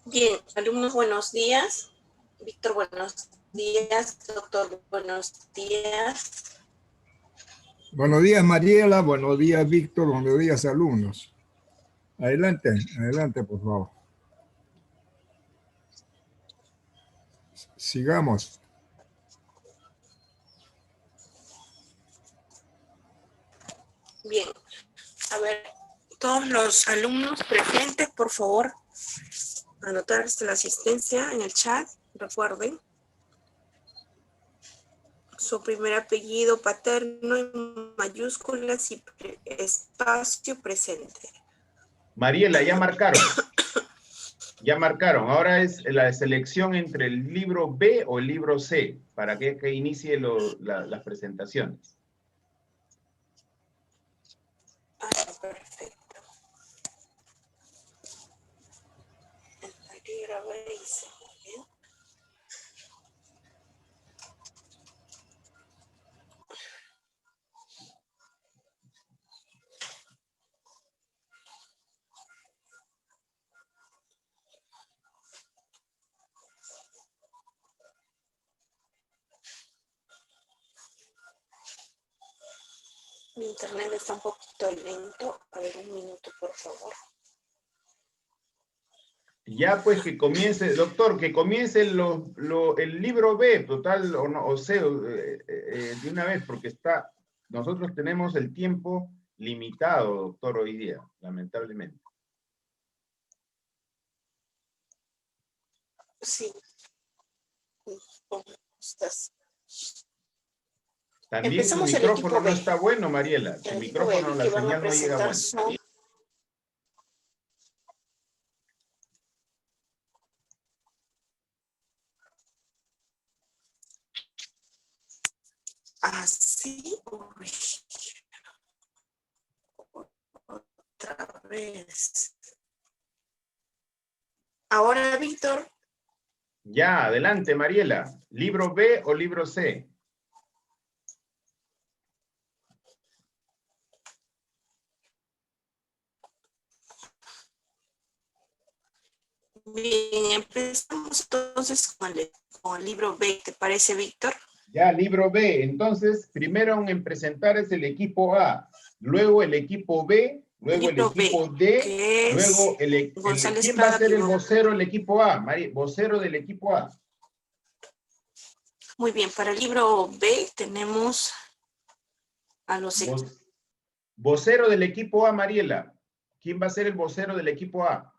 Bien, alumnos, buenos días. Víctor, buenos días. Doctor, buenos días. Buenos días, Mariela. Buenos días, Víctor. Buenos días, alumnos. Adelante, adelante, por favor. Sigamos. Bien, a ver, todos los alumnos presentes, por favor, anotar la asistencia en el chat. Recuerden su primer apellido paterno en mayúsculas y espacio presente. Mariela, ya marcaron. Ya marcaron. Ahora es la selección entre el libro B o el libro C, para que inicie las presentaciones. Perfecto. El libro B dice, bien. Mi internet está un poquito lento. A ver, un minuto, por favor. Ya pues que comience, doctor, que comience el libro B, total, o C, de una vez, porque nosotros tenemos el tiempo limitado, doctor, hoy día, lamentablemente. Sí. ¿Cómo estás? También Empezamos su el micrófono equipo no B. está bueno, Mariela. Su El equipo B, micrófono, la que van a señal no llega presentar bueno. son... Así. Otra vez. Ahora, Víctor. Ya, adelante, Mariela. ¿Libro B o libro C? Bien, empezamos entonces con el libro B. ¿Te parece, Víctor? Ya, libro B. Entonces, primero en presentar es el equipo A, luego el equipo B, luego el Libro B, equipo D, que es luego González ¿quién va a Prada ser el Pivot. vocero del equipo A? Vocero del equipo A. Muy bien, para el libro B tenemos a los... Vocero del equipo A, Mariela. ¿Quién va a ser el vocero del equipo A?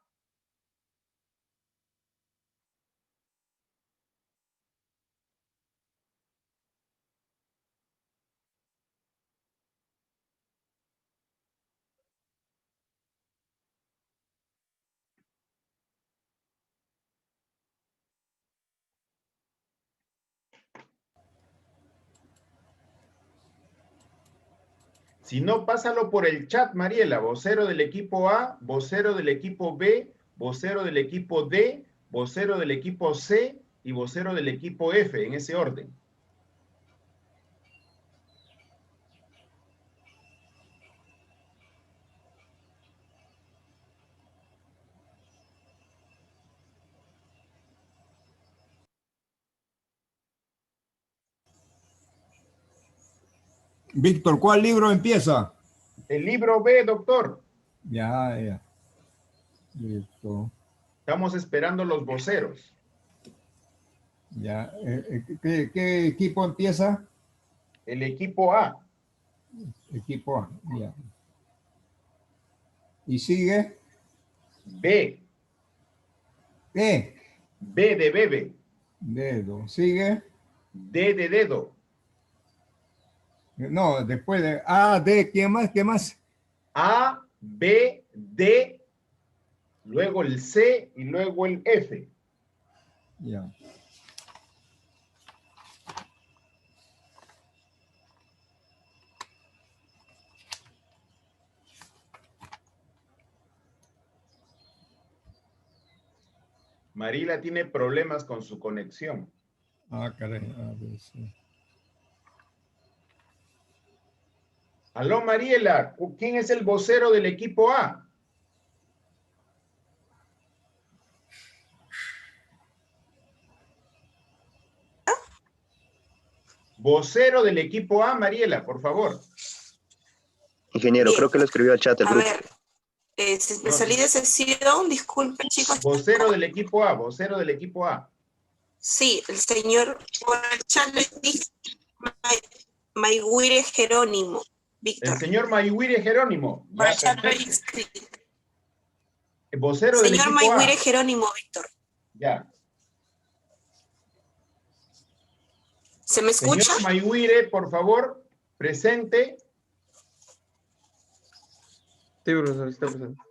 Si no, pásalo por el chat, Mariela. Vocero del equipo A, vocero del equipo B, vocero del equipo D, vocero del equipo C y vocero del equipo F, en ese orden. Víctor, ¿cuál libro empieza? El libro B, doctor. Ya. Listo. Estamos esperando los voceros. Ya. ¿Qué equipo empieza? El equipo A. Equipo A. Ya. ¿Y sigue? B. E. B de bebé. Dedo. ¿Sigue? D de dedo. No, después de A, D, ¿quién más? ¿Qué más? A, B, D, luego el C y luego el F. Ya. Marila tiene problemas con su conexión. Ah, caray. A ver, sí. Aló, Mariela, ¿quién es el vocero del equipo A? Vocero del equipo A, Mariela, por favor. Ingeniero, Bien. creo que lo escribió al chat el A grupo. ver, me salí de sesión, disculpen chicos. Vocero del equipo A, vocero del equipo A. Sí, el señor por el chat le dice Mayguire Jerónimo, Víctor. El señor Mayhuire Jerónimo. Por Ya, el chat lo he perfecto. escrito. Vocero del Señor equipo A. Mayguire Jerónimo, Víctor. Ya. ¿Se me escucha? Señor Mayhuire, por favor, presente. Sí, profesor, está presente.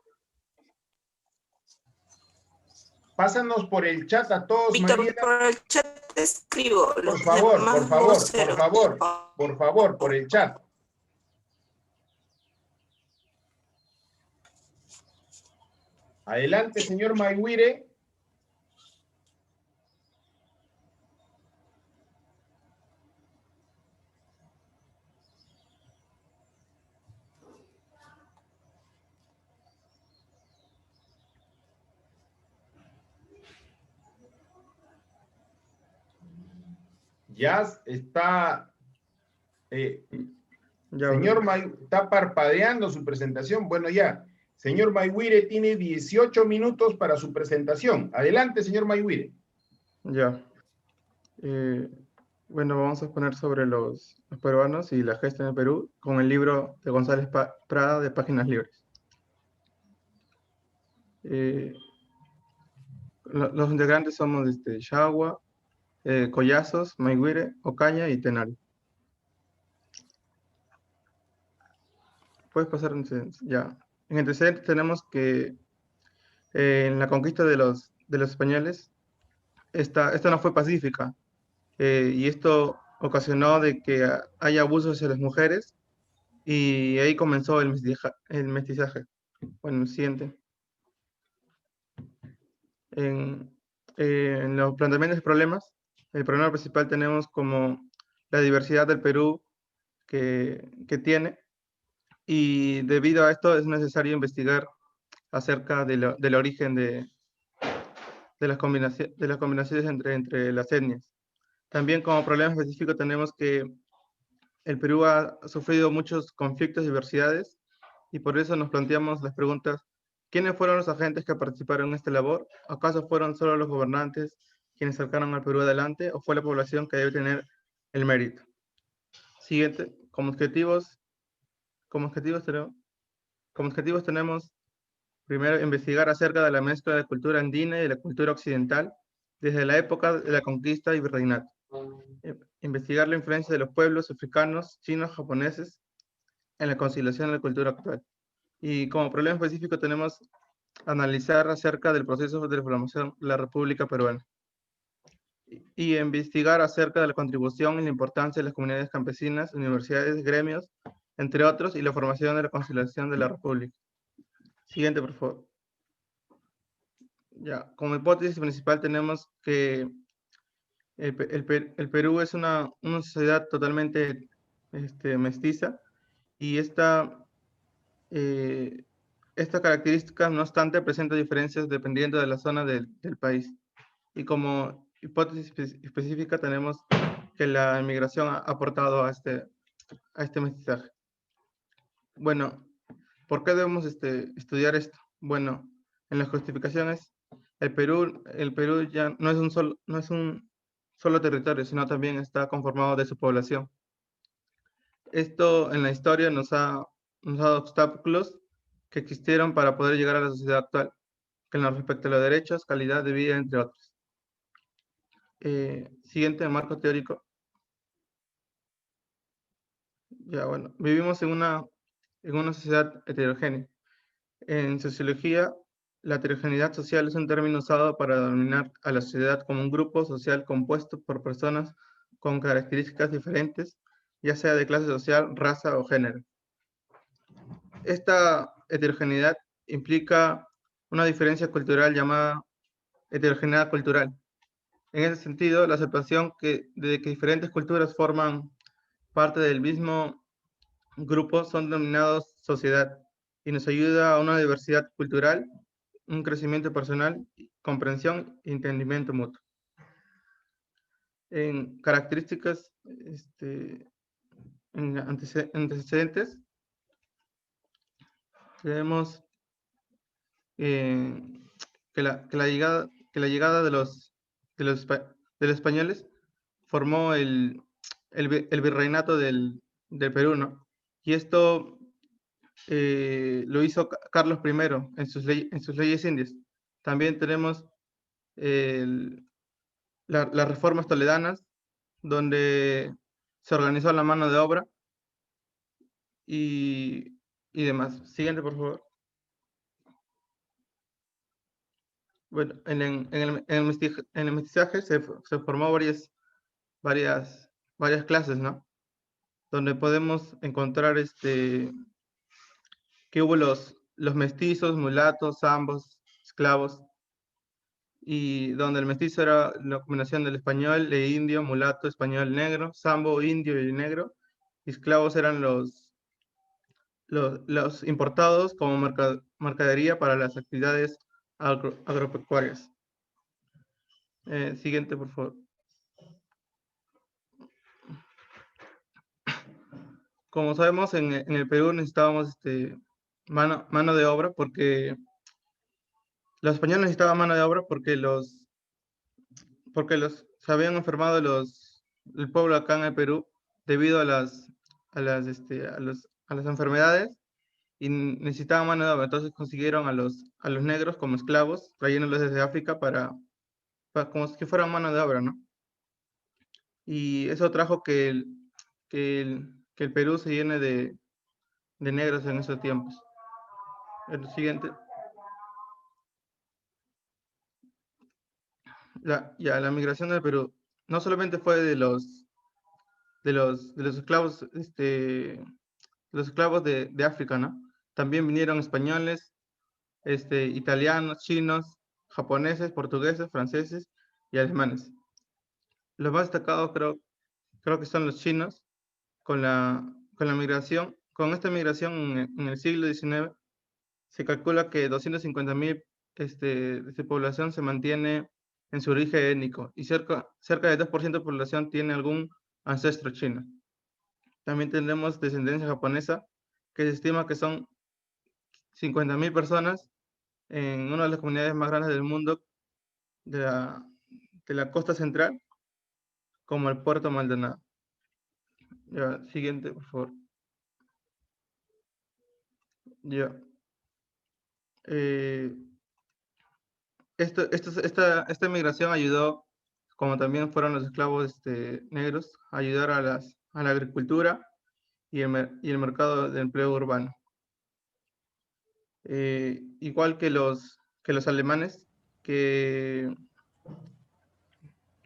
Pásanos por el chat a todos, Víctor, Mariela. por el chat te escribo. Por los favor, demás por favor, voceros. por favor, por el chat. Adelante, señor Mayhuire. Ya está. Ya, Señor está parpadeando su presentación. Bueno, ya. Señor Mayhuire tiene 18 minutos para su presentación. Adelante, señor Mayhuire. ya. Bueno, vamos a exponer sobre los peruanos y la gesta en el Perú con el libro de González Prada de Páginas Libres. Los integrantes somos Shagua, Collazos, Mayhuire, Ocaña y Tenari. Puedes pasar ya. En antecedentes tenemos que en la conquista de los españoles, esta no fue pacífica, y esto ocasionó de que haya abusos hacia las mujeres, y ahí comenzó el mestizaje. Bueno, el siguiente. En los planteamientos de problemas, el problema principal tenemos como la diversidad del Perú que tiene, y debido a esto es necesario investigar acerca del origen de las combinaciones entre las etnias. También como problema específico tenemos que el Perú ha sufrido muchos conflictos y diversidades, y por eso nos planteamos las preguntas: ¿quiénes fueron los agentes que participaron en esta labor? ¿Acaso fueron solo los gobernantes quienes sacaron al Perú adelante, o fue la población que debe tener el mérito? Siguiente, como objetivos tenemos primero investigar acerca de la mezcla de cultura andina y de la cultura occidental desde la época de la conquista y virreinato. Investigar la influencia de los pueblos africanos, chinos, japoneses en la conciliación de la cultura actual. Y como problema específico tenemos analizar acerca del proceso de formación de la República Peruana. Y investigar acerca de la contribución y la importancia de las comunidades campesinas, universidades, gremios, entre otros, y la formación de la conciliación de la República. Siguiente, por favor. Ya, como hipótesis principal tenemos que el Perú es una sociedad totalmente mestiza, y esta característica, no obstante, presenta diferencias dependiendo de la zona del país. Y como hipótesis específica tenemos que la inmigración ha aportado a este mestizaje. Bueno, ¿por qué debemos estudiar esto? Bueno, en las justificaciones, el Perú ya no es un solo territorio, sino también está conformado de su población. Esto en la historia nos ha dado obstáculos que existieron para poder llegar a la sociedad actual, que nos respecta a los derechos, calidad de vida, entre otros. Siguiente, marco teórico. Ya, bueno, vivimos en una sociedad heterogénea. En sociología, la heterogeneidad social es un término usado para denominar a la sociedad como un grupo social compuesto por personas con características diferentes, ya sea de clase social, raza o género. Esta heterogeneidad implica una diferencia cultural llamada heterogeneidad cultural. En ese sentido, la aceptación de que diferentes culturas forman parte del mismo grupo son denominados sociedad, y nos ayuda a una diversidad cultural, un crecimiento personal, comprensión y entendimiento mutuo. En características, en antecedentes, tenemos que la llegada de los españoles formó el virreinato del Perú, ¿no? Y esto lo hizo Carlos I en sus leyes indias. También tenemos las reformas toledanas, donde se organizó la mano de obra y demás. Siguiente, por favor. Bueno, en el mestizaje se formó varias clases, ¿no? Donde podemos encontrar que hubo los mestizos, mulatos, zambos, esclavos, y donde el mestizo era la combinación del español e indio, mulato, español, negro, zambo, indio y negro, y esclavos eran los importados como mercadería para las actividades agropecuarias. Siguiente, por favor. Como sabemos, en el Perú necesitábamos mano de obra porque los españoles necesitaban mano de obra porque se habían enfermado el pueblo acá en el Perú debido a las enfermedades y necesitaban mano de obra. Entonces consiguieron a los negros como esclavos, trayéndolos desde África para como si fueran mano de obra, ¿no? Y eso trajo que el Perú se llene de negros en esos tiempos. El siguiente. La migración del Perú no solamente fue de los esclavos, los esclavos de África, ¿no? También vinieron españoles, italianos, chinos, japoneses, portugueses, franceses y alemanes. Los más destacados creo que son los chinos, con la migración. Con esta migración en el siglo XIX, se calcula que 250.000 de su población se mantiene en su origen étnico y cerca del 2% de población tiene algún ancestro chino. También tenemos descendencia japonesa, que se estima que son 50.000 personas en una de las comunidades más grandes del mundo de la costa central, como el Puerto Maldonado. Ya, siguiente, por favor. Ya. Esta migración ayudó, como también fueron los esclavos negros, a ayudar a la agricultura y el mercado de empleo urbano. Igual que los alemanes, que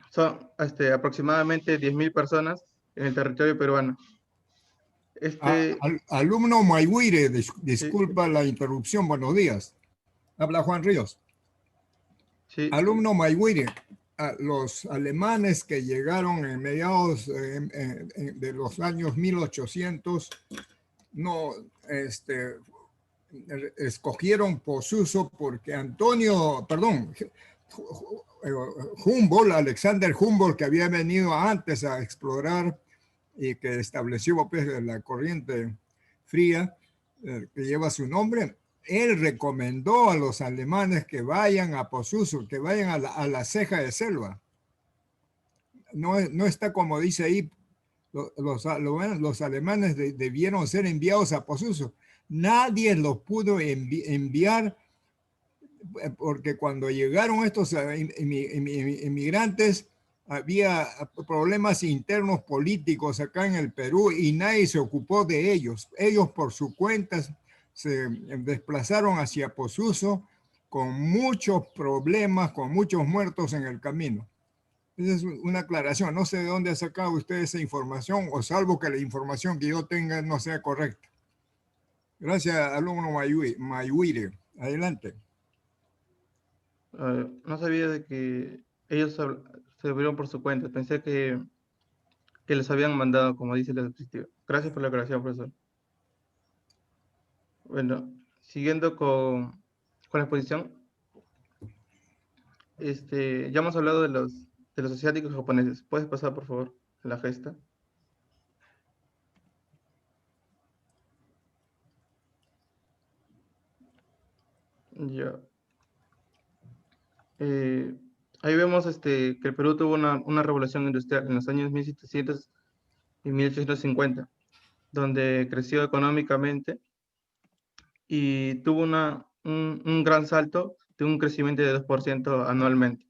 son aproximadamente 10.000 personas en el territorio peruano. Alumno Mayhuire, disculpa la interrupción, buenos días. Habla Juan Ríos. Sí. Alumno Mayhuire, los alemanes que llegaron en mediados de los años 1800, no, escogieron Posuso porque Humboldt, Alexander Humboldt, que había venido antes a explorar y que estableció pues, la corriente fría que lleva su nombre, él recomendó a los alemanes que vayan a Posuso, que vayan a la ceja de selva. No está como dice ahí, los alemanes debieron ser enviados a Posuso. Nadie los pudo enviar porque cuando llegaron estos inmigrantes había problemas internos políticos acá en el Perú y nadie se ocupó de ellos. Ellos por su cuenta se desplazaron hacia Posuso con muchos problemas, con muchos muertos en el camino. Esa es una aclaración. No sé de dónde ha sacado usted esa información, o salvo que la información que yo tenga no sea correcta. Gracias, alumno Mayhuire. Adelante. No sabía de que ellos se abrieron por su cuenta. Pensé que les habían mandado, como dice la diapositiva. Gracias por la aclaración, profesor. Bueno, siguiendo con la exposición. Ya hemos hablado de de los asiáticos y japoneses. ¿Puedes pasar, por favor, a la gesta? Ya. Ahí vemos que el Perú tuvo una revolución industrial en los años 1700 y 1850, donde creció económicamente y tuvo un gran salto de un crecimiento de 2% anualmente.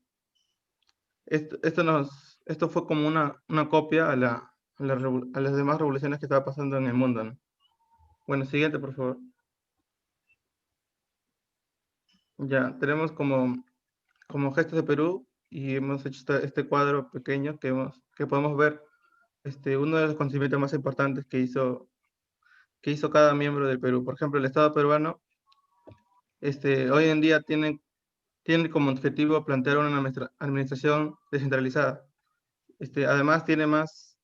Esto fue como una copia a las demás revoluciones que estaba pasando en el mundo, ¿no? Bueno, siguiente, por favor. Ya, tenemos como gestos de Perú y hemos hecho este cuadro pequeño que podemos ver uno de los acontecimientos más importantes que hizo cada miembro del Perú. Por ejemplo, el Estado peruano hoy en día tiene como objetivo plantear una administración descentralizada. Además, tiene más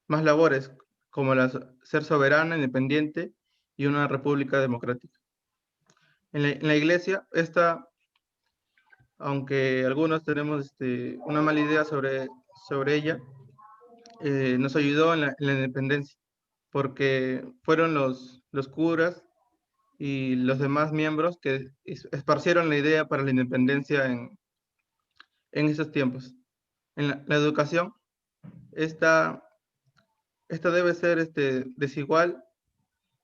labores, como ser soberana, independiente y una república democrática. En la iglesia, aunque algunos tenemos una mala idea sobre ella, nos ayudó en la independencia, porque fueron los curas y los demás miembros que esparcieron la idea para la independencia en esos tiempos. En la educación, esta debe ser desigual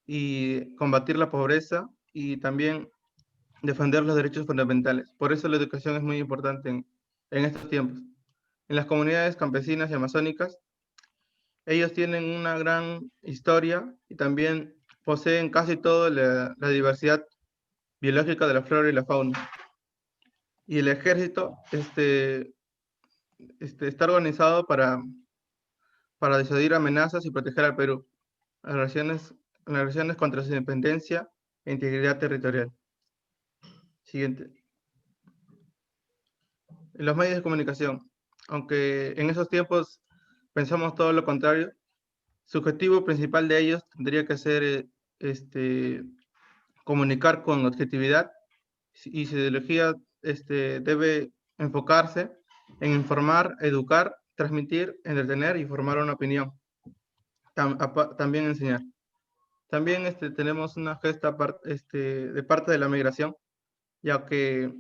y combatir la pobreza y también defender los derechos fundamentales. Por eso la educación es muy importante en estos tiempos. En las comunidades campesinas y amazónicas, ellos tienen una gran historia y también poseen casi toda la diversidad biológica de la flora y la fauna. Y el ejército está organizado para disuadir amenazas y proteger al Perú en las regiones contra su independencia e integridad territorial. Siguiente. En los medios de comunicación, aunque en esos tiempos pensamos todo lo contrario, su objetivo principal de ellos tendría que ser comunicar con objetividad y su ideología debe enfocarse en informar, educar, transmitir, entretener y formar una opinión. También enseñar. También tenemos una gesta de parte de la migración, ya que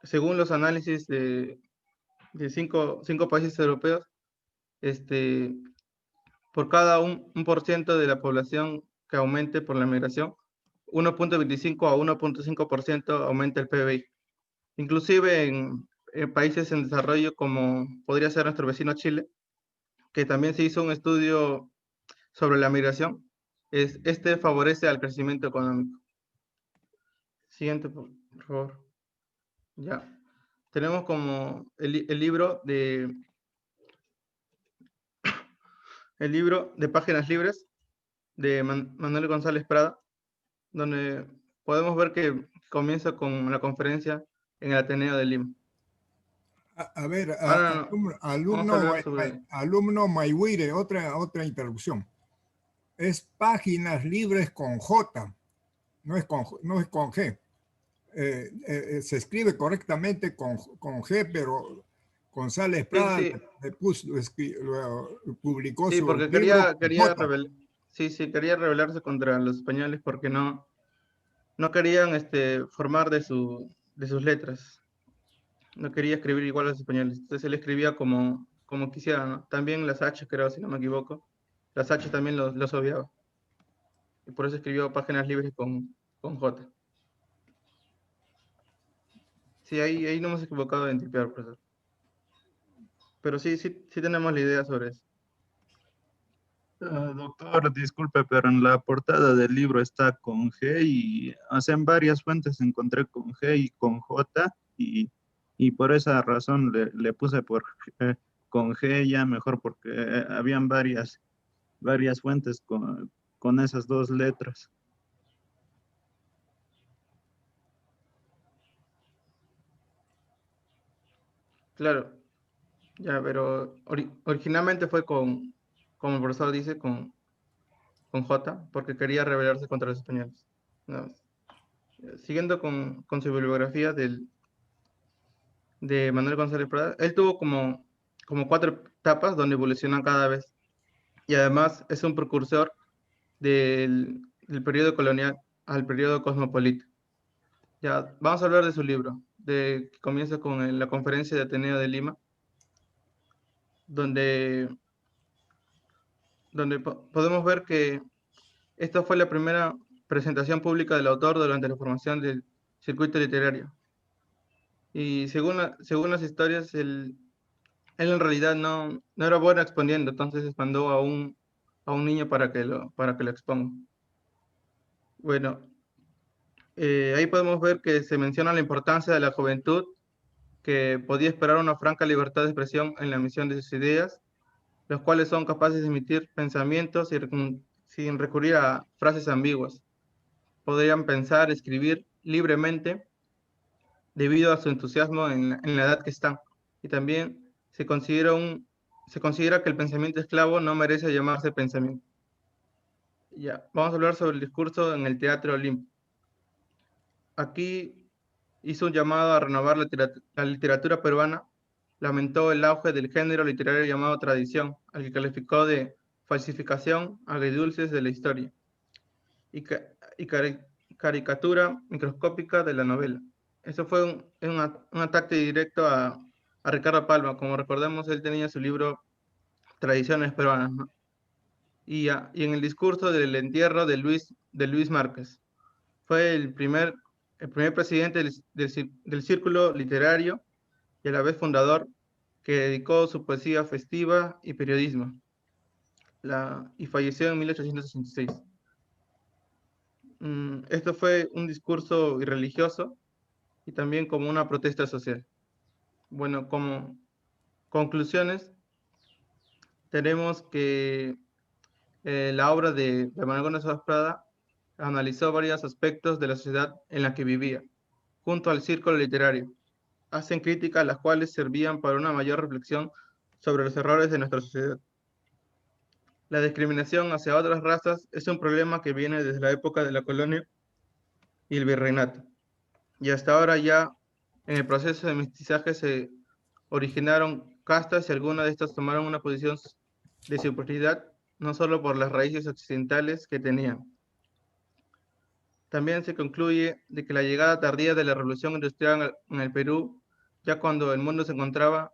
según los análisis de cinco países europeos, por cada 1% de la población que aumente por la migración, 1.25 a 1.5% aumenta el PBI. Inclusive en países en desarrollo como podría ser nuestro vecino Chile, que también se hizo un estudio sobre la migración, favorece al crecimiento económico. Siguiente, por favor. Ya. Tenemos como el libro de Páginas Libres de Manuel González Prada, donde podemos ver que comienza con la conferencia en el Ateneo de Lima. A ver, Ahora vamos a hablar sobre... alumno Mayhuire, otra interrupción. Es Páginas Libres con J, no es con G. Se escribe correctamente con G, pero González Prada Sí. publicó Sí, su porque libro quería J. quería rebelarse contra los españoles porque no querían formar de sus letras. No quería escribir igual a los españoles. Entonces él escribía como quisiera, ¿no? También las H, creo, si no me equivoco. Las H también los obviaba. Y por eso escribió Páginas Libres con J. Sí, ahí no hemos equivocado en tipear, profesor. Pero sí tenemos la idea sobre eso. Doctor, disculpe, pero en la portada del libro está con G y en varias fuentes encontré con G y con J y por esa razón le puse con G ya mejor porque habían varias fuentes con esas dos letras. Claro, ya, pero originalmente fue como el profesor dice, con J, porque quería rebelarse contra los españoles. No. Siguiendo con su bibliografía de Manuel González Prada, él tuvo como 4 etapas donde evoluciona cada vez. Y además es un precursor del periodo colonial al periodo cosmopolita. Ya, vamos a hablar de su libro, que comienza con la Conferencia de Ateneo de Lima, donde podemos ver que esta fue la primera presentación pública del autor durante la formación del circuito literario. Y según las historias, él en realidad no era bueno exponiendo, entonces mandó a un niño para que lo exponga. Bueno, ahí podemos ver que se menciona la importancia de la juventud, que podía esperar una franca libertad de expresión en la emisión de sus ideas, los cuales son capaces de emitir pensamientos sin recurrir a frases ambiguas. Podrían pensar, escribir libremente debido a su entusiasmo en la edad que están. Y también se considera que el pensamiento esclavo no merece llamarse pensamiento. Ya, vamos a hablar sobre el discurso en el Teatro Olimpo. Aquí hizo un llamado a renovar la literatura peruana, lamentó el auge del género literario llamado tradición, al que calificó de falsificación agridulces de la historia y caricatura microscópica de la novela. Eso fue un ataque directo a Ricardo Palma. Como recordemos, él tenía su libro Tradiciones Peruanas, ¿no? Y en el discurso del entierro de Luis Márquez. Fue el primer presidente del círculo literario y a la vez fundador, que dedicó su poesía festiva y periodismo. Y falleció en 1886. Esto fue un discurso irreligioso y también como una protesta social. Bueno, como conclusiones, tenemos que la obra de Manuel González Prada analizó varios aspectos de la sociedad en la que vivía, junto al círculo literario. Hacen críticas las cuales servían para una mayor reflexión sobre los errores de nuestra sociedad. La discriminación hacia otras razas es un problema que viene desde la época de la colonia y el virreinato. Y hasta ahora ya en el proceso de mestizaje se originaron castas y algunas de estas tomaron una posición de superioridad, no solo por las raíces occidentales que tenían. También se concluye de que la llegada tardía de la revolución industrial en el Perú, ya cuando el mundo se encontraba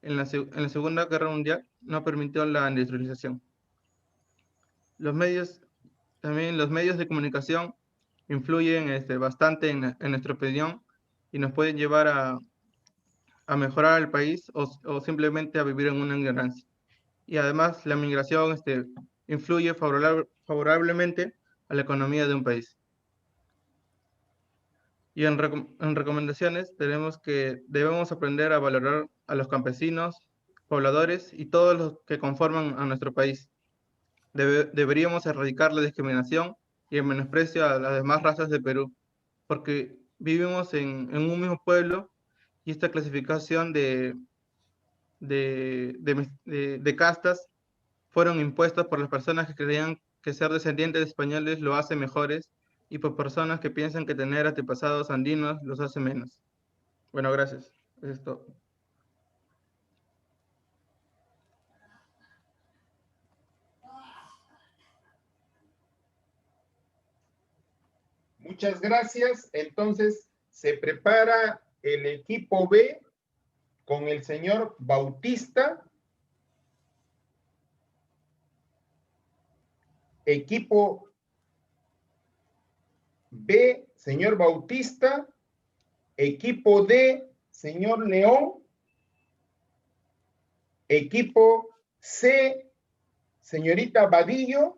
en la Segunda Guerra Mundial, no permitió la industrialización. También los medios de comunicación influyen bastante en nuestra opinión y nos pueden llevar a mejorar el país o simplemente a vivir en una ignorancia. Y además la migración influye favorablemente a la economía de un país. Y en recomendaciones tenemos que debemos aprender a valorar a los campesinos, pobladores y todos los que conforman a nuestro país. Deberíamos erradicar la discriminación y el menosprecio a las demás razas de Perú, porque vivimos en un mismo pueblo y esta clasificación de castas fueron impuestas por las personas que creían que ser descendientes de españoles lo hace mejores y por personas que piensan que tener antepasados andinos los hace menos. Bueno, gracias. Eso es todo. Muchas gracias. Entonces, se prepara el equipo B con el señor Bautista. Equipo B, señor Bautista. Equipo D, señor León. Equipo C, señorita Vadillo.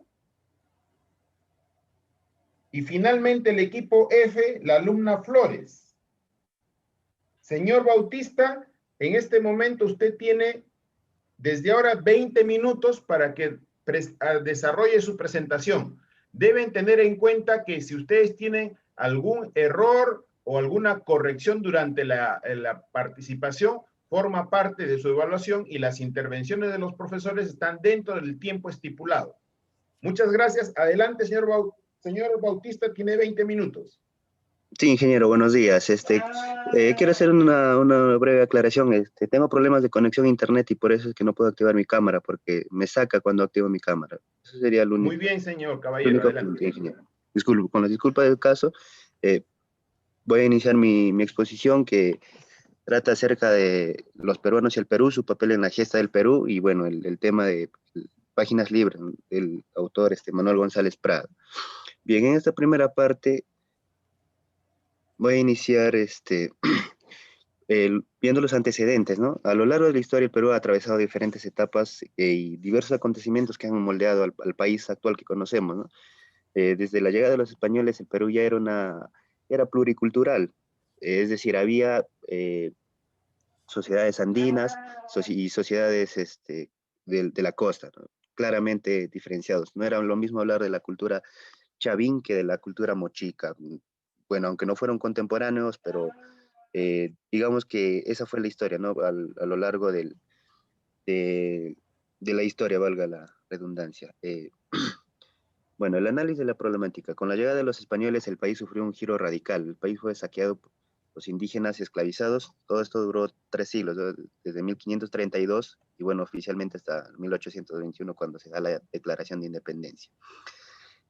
Y finalmente el equipo F, la alumna Flores. Señor Bautista, en este momento usted tiene desde ahora 20 minutos para que desarrolle su presentación. Deben tener en cuenta que si ustedes tienen algún error o alguna corrección durante la participación, forma parte de su evaluación y las intervenciones de los profesores están dentro del tiempo estipulado. Muchas gracias. Adelante, señor Bautista, tiene 20 minutos. Sí, ingeniero, buenos días. Quiero hacer una breve aclaración. Tengo problemas de conexión a internet y por eso es que no puedo activar mi cámara, porque me saca cuando activo mi cámara. Eso sería Muy bien, señor el caballero, único punto, adelante. ingeniero. Disculpe, con la disculpa del caso, eh, voy a iniciar mi exposición que trata acerca de los peruanos y el Perú, su papel en la gesta del Perú y bueno, el tema de páginas libres, ¿no? Del autor Manuel González Prado. Bien, en esta primera parte voy a iniciar viendo los antecedentes, ¿no? A lo largo de la historia, el Perú ha atravesado diferentes etapas y diversos acontecimientos que han moldeado al país actual que conocemos, ¿no? Desde la llegada de los españoles, el Perú ya era pluricultural, es decir, había sociedades andinas y sociedades de la costa, ¿no? Claramente diferenciados. No era lo mismo hablar de la cultura chavín que de la cultura mochica. Bueno, aunque no fueron contemporáneos, pero digamos que esa fue la historia, ¿no? A lo largo de, de la historia, valga la redundancia. Bueno, el análisis de la problemática. Con la llegada de los españoles, el país sufrió un giro radical. El país fue saqueado por los indígenas y esclavizados. Todo esto duró 3 siglos, ¿no? Desde 1532 y bueno, oficialmente hasta 1821, cuando se da la Declaración de Independencia,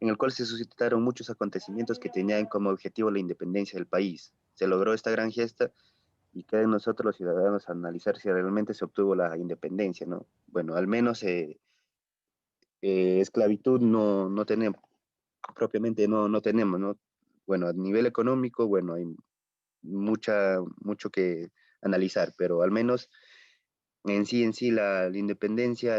en el cual se suscitaron muchos acontecimientos que tenían como objetivo la independencia del país. Se logró esta gran gesta y queda en nosotros los ciudadanos analizar si realmente se obtuvo la independencia, ¿no? Bueno, al menos esclavitud no tenemos, propiamente no tenemos, ¿no? Bueno, a nivel económico, bueno, hay mucho que analizar, pero al menos en sí la independencia,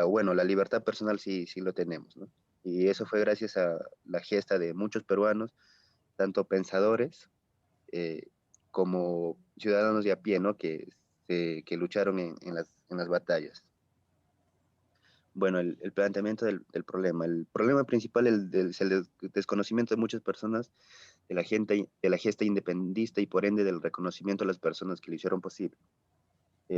bueno, la libertad personal sí lo tenemos, ¿no? Y eso fue gracias a la gesta de muchos peruanos, tanto pensadores eh, como ciudadanos de a pie, ¿no? Que lucharon en las batallas. Bueno, el planteamiento del problema. El problema principal es el desconocimiento de muchas personas de la gesta independentista y por ende del reconocimiento a las personas que lo hicieron posible.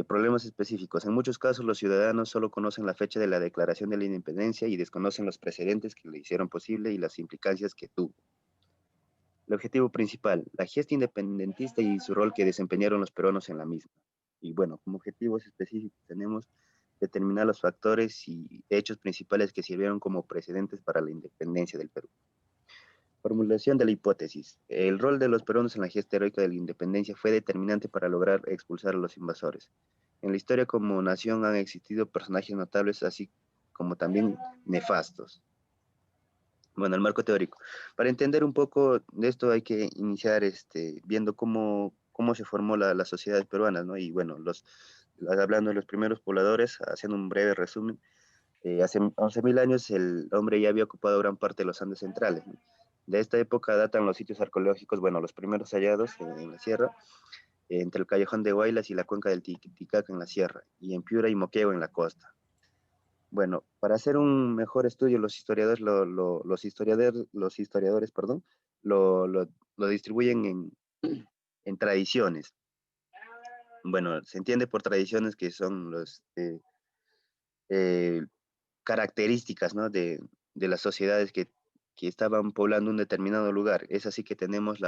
Problemas específicos. En muchos casos los ciudadanos solo conocen la fecha de la declaración de la independencia y desconocen los precedentes que le hicieron posible y las implicancias que tuvo. El objetivo principal, la gesta independentista y su rol que desempeñaron los peruanos en la misma. Y bueno, como objetivos específicos tenemos determinar los factores y hechos principales que sirvieron como precedentes para la independencia del Perú. Formulación de la hipótesis. El rol de los peruanos en la gesta heroica de la independencia fue determinante para lograr expulsar a los invasores. En la historia como nación han existido personajes notables, así como también nefastos. Bueno, el marco teórico. Para entender un poco de esto hay que iniciar viendo cómo se formó la sociedad peruana, ¿no? Y bueno, hablando de los primeros pobladores, haciendo un breve resumen, hace 11.000 años el hombre ya había ocupado gran parte de los Andes centrales, ¿no? De esta época datan los sitios arqueológicos, bueno, los primeros hallados en la sierra, entre el Callejón de Huaylas y la cuenca del Titicaca en la sierra, y en Piura y Moquegua en la costa. Bueno, para hacer un mejor estudio, los historiadores, perdón, lo distribuyen en tradiciones. Bueno, se entiende por tradiciones que son eh, características, ¿no? de las sociedades que estaban poblando un determinado lugar. Es así que tenemos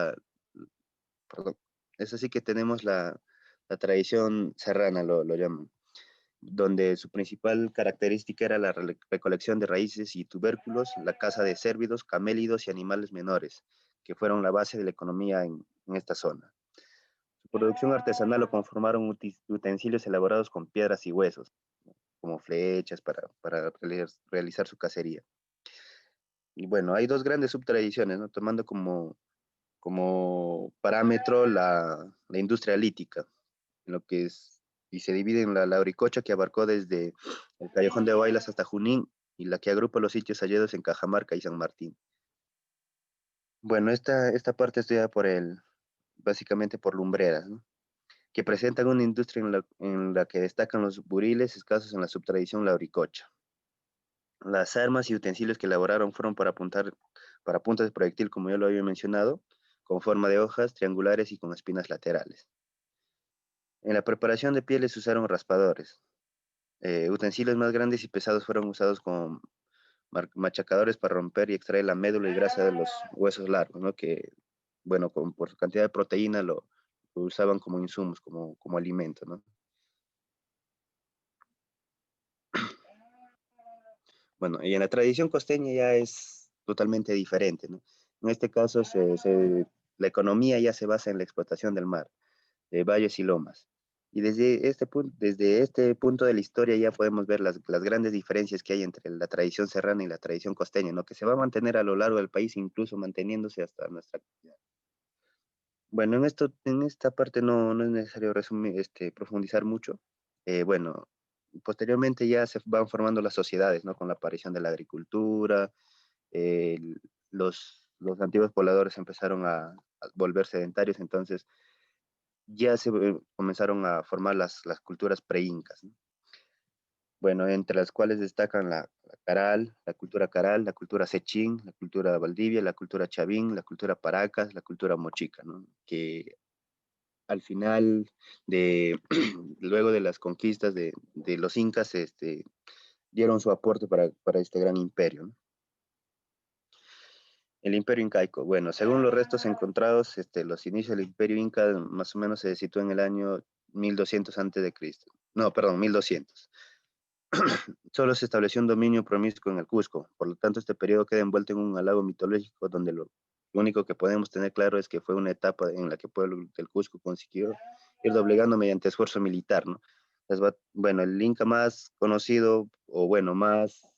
perdón, es así que tenemos la tradición serrana, lo llaman, donde su principal característica era la recolección de raíces y tubérculos, la caza de cérvidos, camélidos y animales menores, que fueron la base de la economía en esta zona. Su producción artesanal lo conformaron utensilios elaborados con piedras y huesos, como flechas para realizar su cacería. Y bueno, hay dos grandes subtradiciones, ¿no? Tomando como parámetro la industria lítica, en lo que es, y se divide en la Lauricocha, que abarcó desde el Callejón de Huaylas hasta Junín, y la que agrupa los sitios hallados en Cajamarca y San Martín. Bueno, esta parte estudiada básicamente por lumbreras, ¿no? Que presentan una industria en la que destacan los buriles escasos en la subtradición Lauricocha. Las armas y utensilios que elaboraron fueron para puntas de proyectil, como ya lo había mencionado, con forma de hojas triangulares y con espinas laterales. En la preparación de pieles se usaron raspadores. Utensilios más grandes y pesados fueron usados como machacadores para romper y extraer la médula y grasa de los huesos largos, ¿no? Que bueno, por su cantidad de proteína lo usaban como insumos, como alimento, ¿no? Bueno, y en la tradición costeña ya es totalmente diferente, ¿no? En este caso, la economía ya se basa en la explotación del mar, de valles y lomas. Y desde este punto de la historia ya podemos ver las grandes diferencias que hay entre la tradición serrana y la tradición costeña, ¿no? Que se va a mantener a lo largo del país, incluso manteniéndose hasta nuestra actualidad. Bueno, en esta parte no es necesario profundizar mucho. Bueno, posteriormente ya se van formando las sociedades, ¿no? Con la aparición de la agricultura, eh, los antiguos pobladores empezaron a volver sedentarios, entonces ya se comenzaron a formar las culturas pre-incas, ¿no? Bueno, entre las cuales destacan la cultura Caral, la cultura Sechín, la cultura Valdivia, la cultura Chavín, la cultura Paracas, la cultura Mochica, ¿no? Que al final luego de las conquistas de los incas, dieron su aporte para este gran imperio, ¿no? El imperio incaico, bueno, según los restos encontrados, los inicios del imperio inca más o menos se sitúa en el año 1200 antes de Cristo. No, perdón, 1200. Solo se estableció un dominio promiscuo en el Cusco, por lo tanto este periodo queda envuelto en un halago mitológico donde lo único que podemos tener claro es que fue una etapa en la que el pueblo del Cusco consiguió ir doblegando mediante esfuerzo militar, ¿no? Bueno, el Inca más conocido, o bueno, más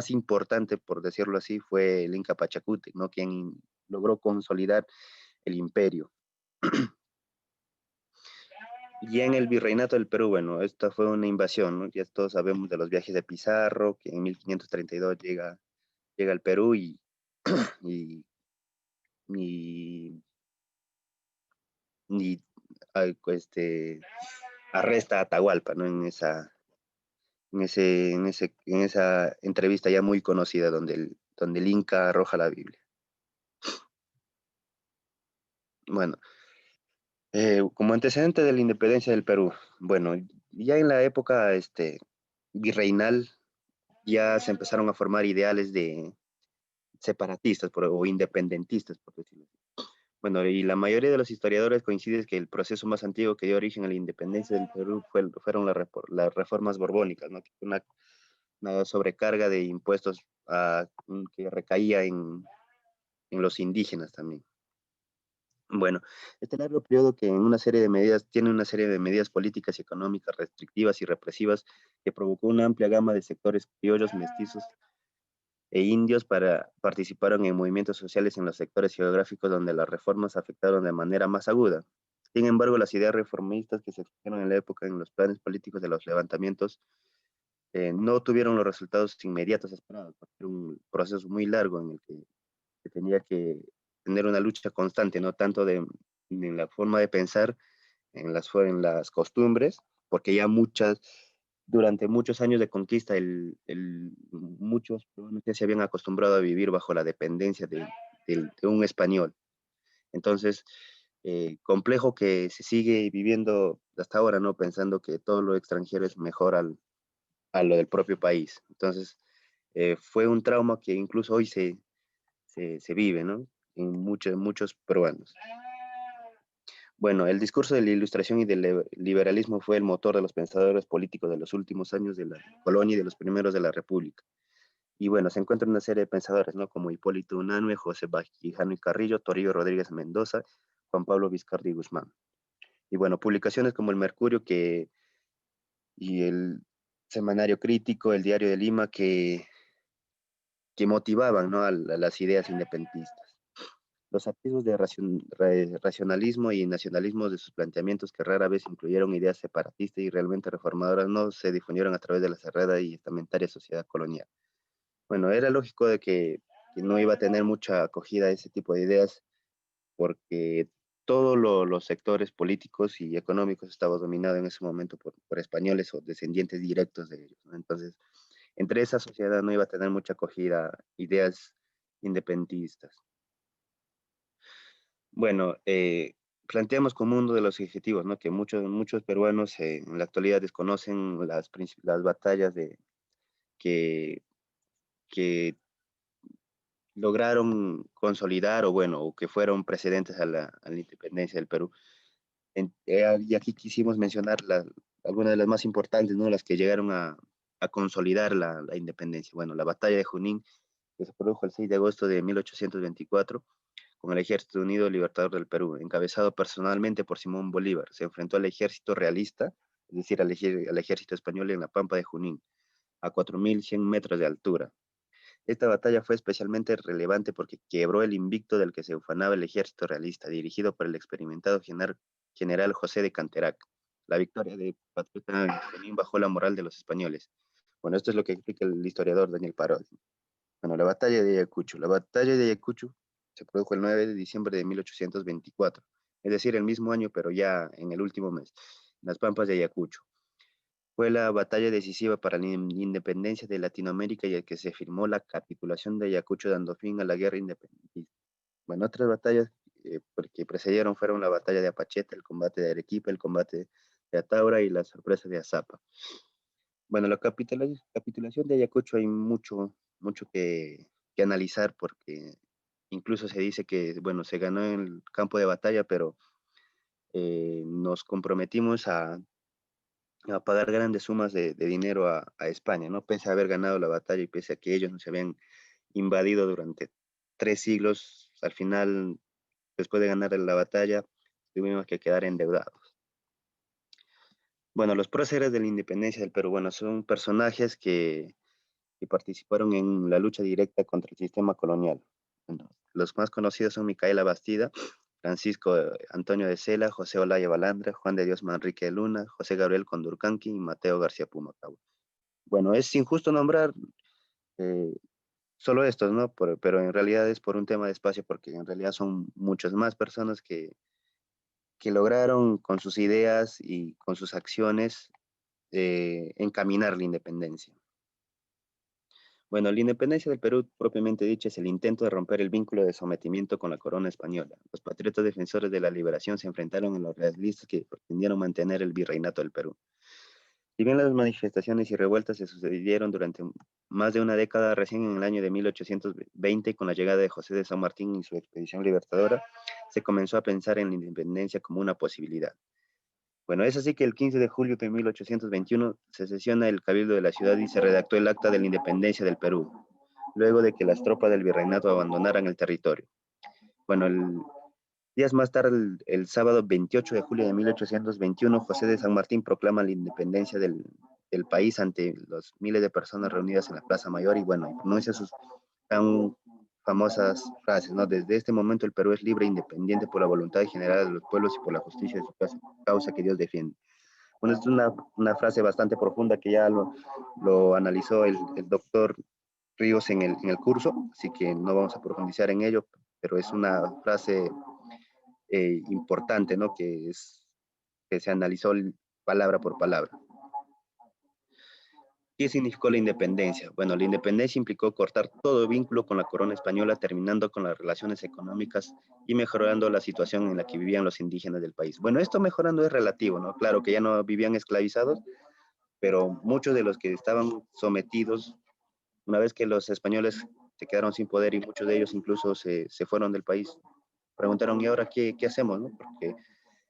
importante, por decirlo así, fue el Inca Pachacuti, ¿no? Quien logró consolidar el imperio. Y en el virreinato del Perú, bueno, esta fue una invasión, ¿no? Ya todos sabemos de los viajes de Pizarro, que en 1532 llega al Perú y, y, y arresta a Atahualpa, ¿no? En esa entrevista ya muy conocida donde el Inca arroja la Biblia. Bueno, como antecedente de la independencia del Perú, bueno, ya en la época virreinal ya se empezaron a formar ideales de separatistas o independentistas, por decirlo así. Bueno, y la mayoría de los historiadores coinciden que el proceso más antiguo que dio origen a la independencia del Perú fueron las reformas borbónicas, ¿no? Una sobrecarga de impuestos que recaía en los indígenas también. Bueno, este largo periodo que tiene una serie de medidas políticas y económicas restrictivas y represivas que provocó una amplia gama de sectores criollos, mestizos e indios participaron en movimientos sociales en los sectores geográficos donde las reformas afectaron de manera más aguda. Sin embargo, las ideas reformistas que se explicaron en la época en los planes políticos de los levantamientos no tuvieron los resultados inmediatos esperados, porque era un proceso muy largo en el que tenía que tener una lucha constante, no tanto en la forma de pensar, en las costumbres, porque ya durante muchos años de conquista, muchos peruanos ya se habían acostumbrado a vivir bajo la dependencia de un español. Entonces, complejo que se sigue viviendo hasta ahora, ¿no? Pensando que todo lo extranjero es mejor a lo del propio país. Entonces, fue un trauma que incluso hoy se vive, ¿no? En muchos peruanos. Bueno, el discurso de la Ilustración y del liberalismo fue el motor de los pensadores políticos de los últimos años de la colonia y de los primeros de la República. Y bueno, se encuentra una serie de pensadores, ¿no? Como Hipólito Unanue, José Quijano y Carrillo, Toribio Rodríguez Mendoza, Juan Pablo Vizcarra y Guzmán. Y bueno, publicaciones como El Mercurio y el Semanario Crítico, el Diario de Lima, que motivaban, ¿no? a las ideas independentistas. Los atisbos de racionalismo y nacionalismo de sus planteamientos, que rara vez incluyeron ideas separatistas y realmente reformadoras, no se difundieron a través de la cerrada y estamentaria sociedad colonial. Bueno, era lógico de que no iba a tener mucha acogida ese tipo de ideas, porque todos los sectores políticos y económicos estaban dominados en ese momento por españoles o descendientes directos de ellos, ¿no? Entonces, entre esa sociedad no iba a tener mucha acogida ideas independentistas. Bueno, planteamos como uno de los objetivos, ¿no? Que muchos peruanos en la actualidad desconocen las batallas que, que lograron consolidar o bueno, o que fueron precedentes a la independencia del Perú. Y aquí quisimos mencionar algunas de las más importantes, ¿no? Las que llegaron a consolidar la independencia. Bueno, la batalla de Junín, que se produjo el 6 de agosto de 1824, con el Ejército Unido Libertador del Perú, encabezado personalmente por Simón Bolívar. Se enfrentó al ejército realista, es decir, al ejército español en la Pampa de Junín, a 4.100 metros de altura. Esta batalla fue especialmente relevante porque quebró el invicto del que se ufanaba el ejército realista, dirigido por el experimentado general José de Canterac. La victoria de Patriota en Junín bajó la moral de los españoles. Bueno, esto es lo que explica el historiador Daniel Parodi. Bueno, la batalla de Ayacucho. La batalla de Ayacucho se produjo el 9 de diciembre de 1824, es decir, el mismo año, pero ya en el último mes, en las Pampas de Ayacucho. Fue la batalla decisiva para la independencia de Latinoamérica y el que se firmó la capitulación de Ayacucho dando fin a la guerra independentista. Bueno, otras batallas que precedieron fueron la batalla de Apacheta, el combate de Arequipa, el combate de Ataura y la sorpresa de Azapa. Bueno, la capitulación de Ayacucho hay mucho que analizar porque incluso se dice que, bueno, se ganó en el campo de batalla, pero nos comprometimos a pagar grandes sumas de dinero a España, ¿no? Pese a haber ganado la batalla y pese a que ellos nos habían invadido durante 3 siglos, al final, después de ganar la batalla, tuvimos que quedar endeudados. Bueno, los próceres de la independencia del Perú, bueno, son personajes que participaron en la lucha directa contra el sistema colonial. Bueno, los más conocidos son Micaela Bastida, Francisco Antonio de Cela, José Olaya Balandra, Juan de Dios Manrique de Luna, José Gabriel Condurcanqui y Mateo García Pumacahua. Bueno, es injusto nombrar eh, solo estos, ¿no? Pero en realidad es por un tema de espacio, porque en realidad son muchas más personas que lograron con sus ideas y con sus acciones encaminar la independencia. Bueno, la independencia del Perú, propiamente dicha, es el intento de romper el vínculo de sometimiento con la corona española. Los patriotas defensores de la liberación se enfrentaron a los realistas que pretendieron mantener el virreinato del Perú. Si bien las manifestaciones y revueltas se sucedieron durante más de una década, recién en el año de 1820, con la llegada de José de San Martín y su expedición libertadora, se comenzó a pensar en la independencia como una posibilidad. Bueno, es así que el 15 de julio de 1821 se sesiona el Cabildo de la ciudad y se redactó el Acta de la Independencia del Perú, luego de que las tropas del virreinato abandonaran el territorio. Bueno, días más tarde, el sábado 28 de julio de 1821, José de San Martín proclama la independencia del país ante los miles de personas reunidas en la Plaza Mayor y bueno, pronuncia sus tan famosas frases, ¿no? Desde este momento el Perú es libre e independiente por la voluntad general de los pueblos y por la justicia de su causa que Dios defiende. Bueno, es una frase bastante profunda que ya lo analizó el doctor Ríos en el curso, así que no vamos a profundizar en ello, pero es una frase importante, ¿no? Que se analizó palabra por palabra. ¿Qué significó la independencia? Bueno, la independencia implicó cortar todo vínculo con la corona española, terminando con las relaciones económicas y mejorando la situación en la que vivían los indígenas del país. Bueno, esto mejorando es relativo, ¿no? Claro que ya no vivían esclavizados, pero muchos de los que estaban sometidos, una vez que los españoles se quedaron sin poder y muchos de ellos incluso se fueron del país, preguntaron, ¿y ahora qué hacemos, no? Porque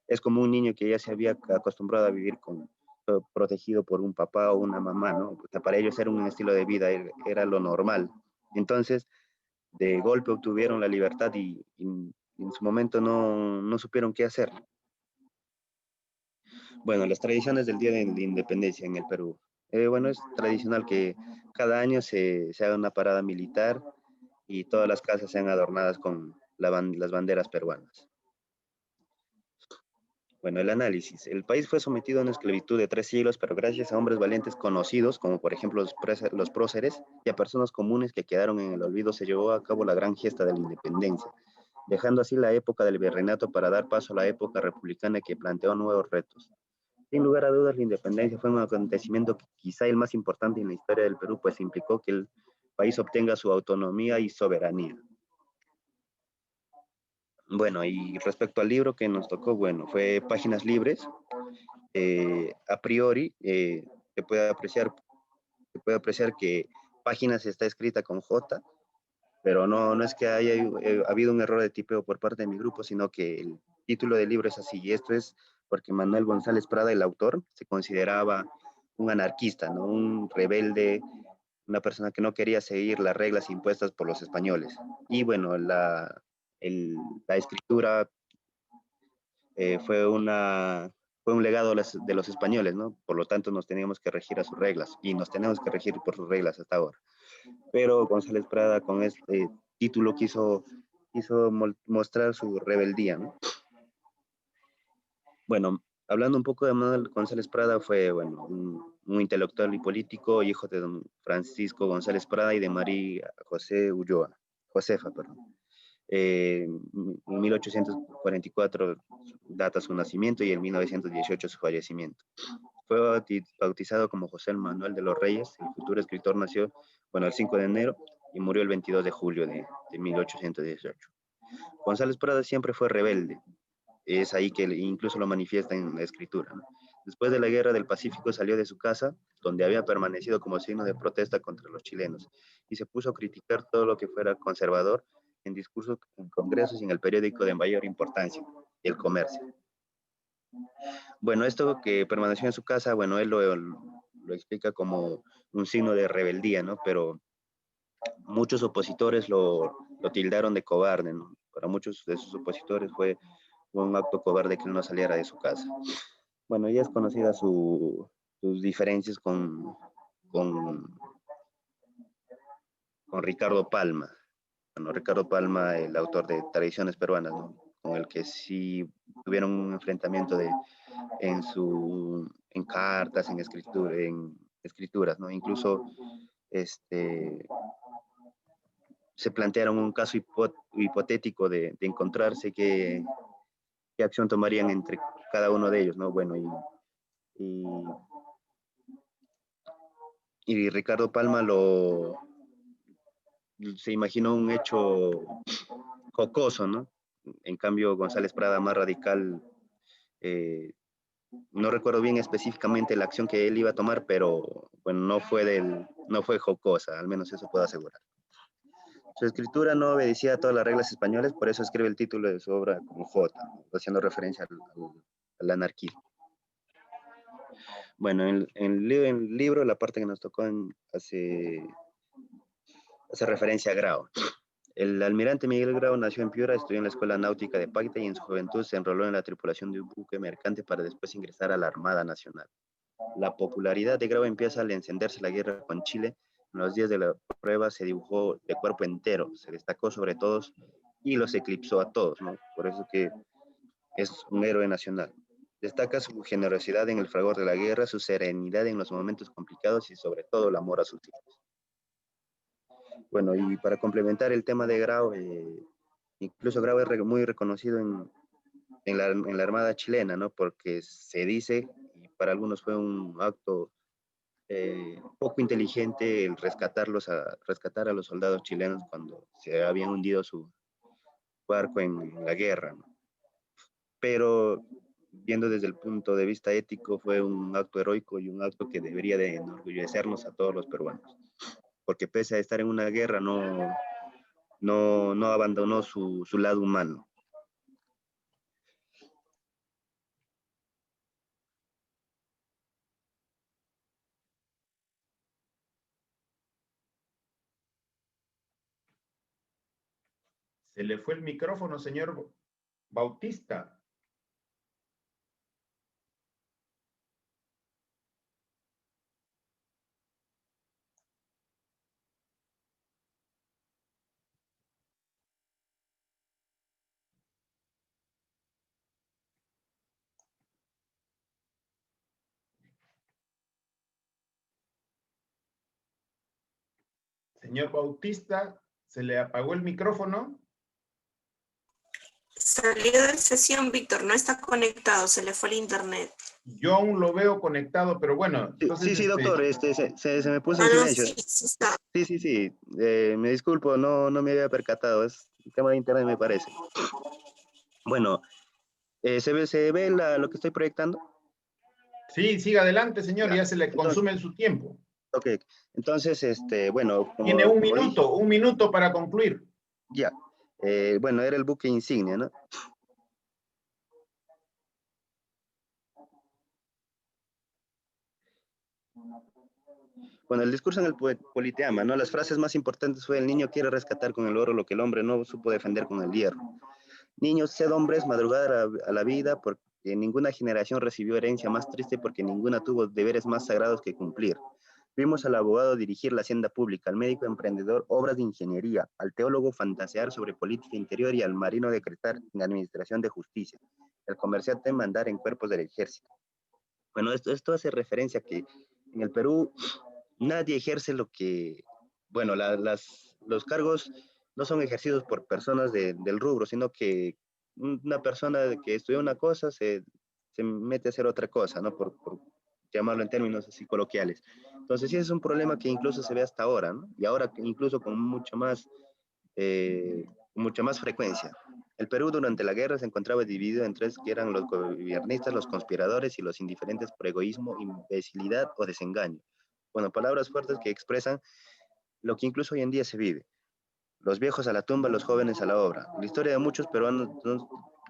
es como un niño que ya se había acostumbrado a vivir protegido por un papá o una mamá, ¿no? O sea, para ellos era un estilo de vida, era lo normal. Entonces, de golpe obtuvieron la libertad y en su momento no supieron qué hacer. Bueno, las tradiciones del Día de la Independencia en el Perú. Bueno, es tradicional que cada año se haga una parada militar y todas las casas sean adornadas con las banderas peruanas. Bueno, el análisis. El país fue sometido a una esclavitud de 3 siglos, pero gracias a hombres valientes conocidos, como por ejemplo los próceres, y a personas comunes que quedaron en el olvido, se llevó a cabo la gran gesta de la independencia, dejando así la época del virreinato para dar paso a la época republicana que planteó nuevos retos. Sin lugar a dudas, la independencia fue un acontecimiento quizá el más importante en la historia del Perú, pues implicó que el país obtenga su autonomía y soberanía. Bueno, y respecto al libro que nos tocó, bueno, fue Páginas Libres. A priori, se puede apreciar que Páginas está escrita con J pero no es que haya habido un error de tipeo por parte de mi grupo, sino que el título del libro es así, y esto es porque Manuel González Prada, el autor, se consideraba un anarquista, ¿no? Un rebelde, una persona que no quería seguir las reglas impuestas por los españoles. Y bueno, la escritura fue un legado de los españoles, ¿no? Por lo tanto, nos teníamos que regir a sus reglas y nos tenemos que regir por sus reglas hasta ahora. Pero González Prada con este título quiso mostrar su rebeldía, ¿no? Bueno, hablando un poco de Manuel González Prada, fue, bueno, un intelectual y político, hijo de don Francisco González Prada y de María Josefa, perdón. En 1844 data su nacimiento y en 1918 su fallecimiento. Fue bautizado como José Manuel de los Reyes. El futuro escritor nació, bueno, el 5 de enero y murió el 22 de julio de 1818. González Prada siempre fue rebelde. Es ahí que incluso lo manifiesta en la escritura, ¿no? Después de la Guerra del Pacífico salió de su casa, donde había permanecido como signo de protesta contra los chilenos, y se puso a criticar todo lo que fuera conservador en discursos, en congresos y en el periódico de mayor importancia, El Comercio. Bueno, esto que permaneció en su casa, bueno, él lo explica como un signo de rebeldía, ¿no? Pero muchos opositores lo tildaron de cobarde, ¿no? Para muchos de sus opositores fue un acto cobarde que él no saliera de su casa. Bueno, ya es conocida sus diferencias con Ricardo Palma. Bueno, Ricardo Palma, el autor de Tradiciones Peruanas, ¿no? Con el que sí tuvieron un enfrentamiento en cartas, en escrituras, ¿no? Incluso se plantearon un caso hipotético de encontrarse qué acción tomarían entre cada uno de ellos, ¿no? Bueno, y Ricardo Palma se imaginó un hecho jocoso, ¿no? En cambio, González Prada, más radical, no recuerdo bien específicamente la acción que él iba a tomar, pero bueno, no fue jocosa, al menos eso puedo asegurar. Su escritura no obedecía a todas las reglas españolas, por eso escribe el título de su obra con J, haciendo referencia al anarquismo. Bueno, en el libro, la parte que nos tocó hace referencia a Grau. El almirante Miguel Grau nació en Piura, estudió en la Escuela Náutica de Paita y en su juventud se enroló en la tripulación de un buque mercante para después ingresar a la Armada Nacional. La popularidad de Grau empieza al encenderse la guerra con Chile. En los días de la prueba se dibujó de cuerpo entero, se destacó sobre todos y los eclipsó a todos, ¿no? Por eso que es un héroe nacional. Destaca su generosidad en el fragor de la guerra, su serenidad en los momentos complicados y sobre todo el amor a sus hijos. Bueno, y para complementar el tema de Grau, incluso Grau es muy reconocido en la Armada chilena, ¿no? Porque se dice, y para algunos fue un acto poco inteligente el rescatar a los soldados chilenos cuando se habían hundido su barco en la guerra, ¿no? Pero viendo desde el punto de vista ético, fue un acto heroico y un acto que debería de enorgullecernos a todos los peruanos, porque pese a estar en una guerra, no abandonó su lado humano. Se le fue el micrófono, señor Bautista. Señor Bautista, ¿se le apagó el micrófono? Salió de sesión, Víctor, no está conectado, se le fue el internet. Yo aún lo veo conectado, pero bueno. Entonces, sí, doctor, se me puso Ah, en no, silencio. sí está. Sí, me disculpo, no me había percatado, es el tema de internet me parece. Bueno, ¿se ve lo que estoy proyectando? Sí, siga adelante, señor, ya se le Entonces, consume su tiempo. Ok, entonces, bueno, Tiene un minuto para concluir. ya. Bueno, era el buque insignia, ¿no? Bueno, el discurso en el Politeama, ¿no? Las frases más importantes fue: el niño quiere rescatar con el oro lo que el hombre no supo defender con el hierro. Niños, sed hombres, madrugar a la vida, porque ninguna generación recibió herencia más triste, porque ninguna tuvo deberes más sagrados que cumplir. Vimos al abogado dirigir la hacienda pública, al médico emprendedor obras de ingeniería, al teólogo fantasear sobre política interior y al marino decretar en administración de justicia, al comerciante mandar en cuerpos del ejército. Bueno, esto hace referencia a que en el Perú nadie ejerce lo que, bueno, los cargos no son ejercidos por personas del rubro, sino que una persona que estudia una cosa se mete a hacer otra cosa, ¿no? Por llamarlo en términos así coloquiales. Entonces sí es un problema que incluso se ve hasta ahora, ¿no? Y ahora incluso con mucha más frecuencia. El Perú durante la guerra se encontraba dividido en tres, que eran los gobiernistas, los conspiradores y los indiferentes por egoísmo, imbecilidad o desengaño. Bueno, palabras fuertes que expresan lo que incluso hoy en día se vive. Los viejos a la tumba, los jóvenes a la obra. La historia de muchos peruanos,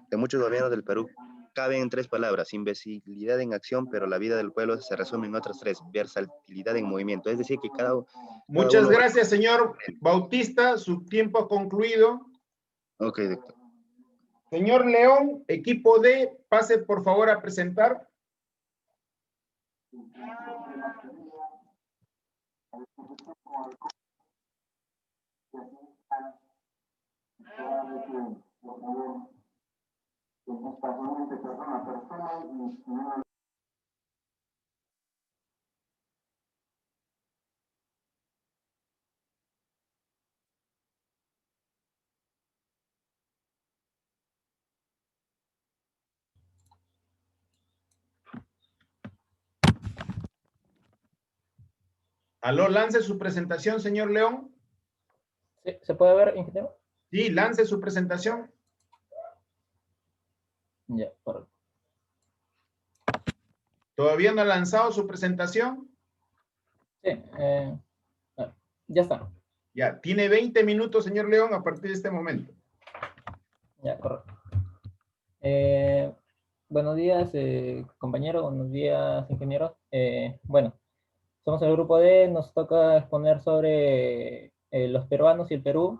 de muchos gobiernos del Perú, cabe en tres palabras: imbecilidad en acción, pero la vida del pueblo se resume en otras tres: versatilidad en movimiento. Es decir, que cada Muchas uno... gracias, señor Bautista. Su tiempo ha concluido. Ok, doctor. Señor León, equipo D, pase por favor a presentar. Aló, lance su presentación, señor León. ¿Sí? ¿Se puede ver, ingeniero? Sí, lance su presentación. Ya, correcto. ¿Todavía no ha lanzado su presentación? Sí, ya está. Ya, tiene 20 minutos, señor León, a partir de este momento. Ya, correcto. Buenos días, compañeros. Buenos días, ingenieros. Bueno, somos el grupo D. Nos toca exponer sobre los peruanos y el Perú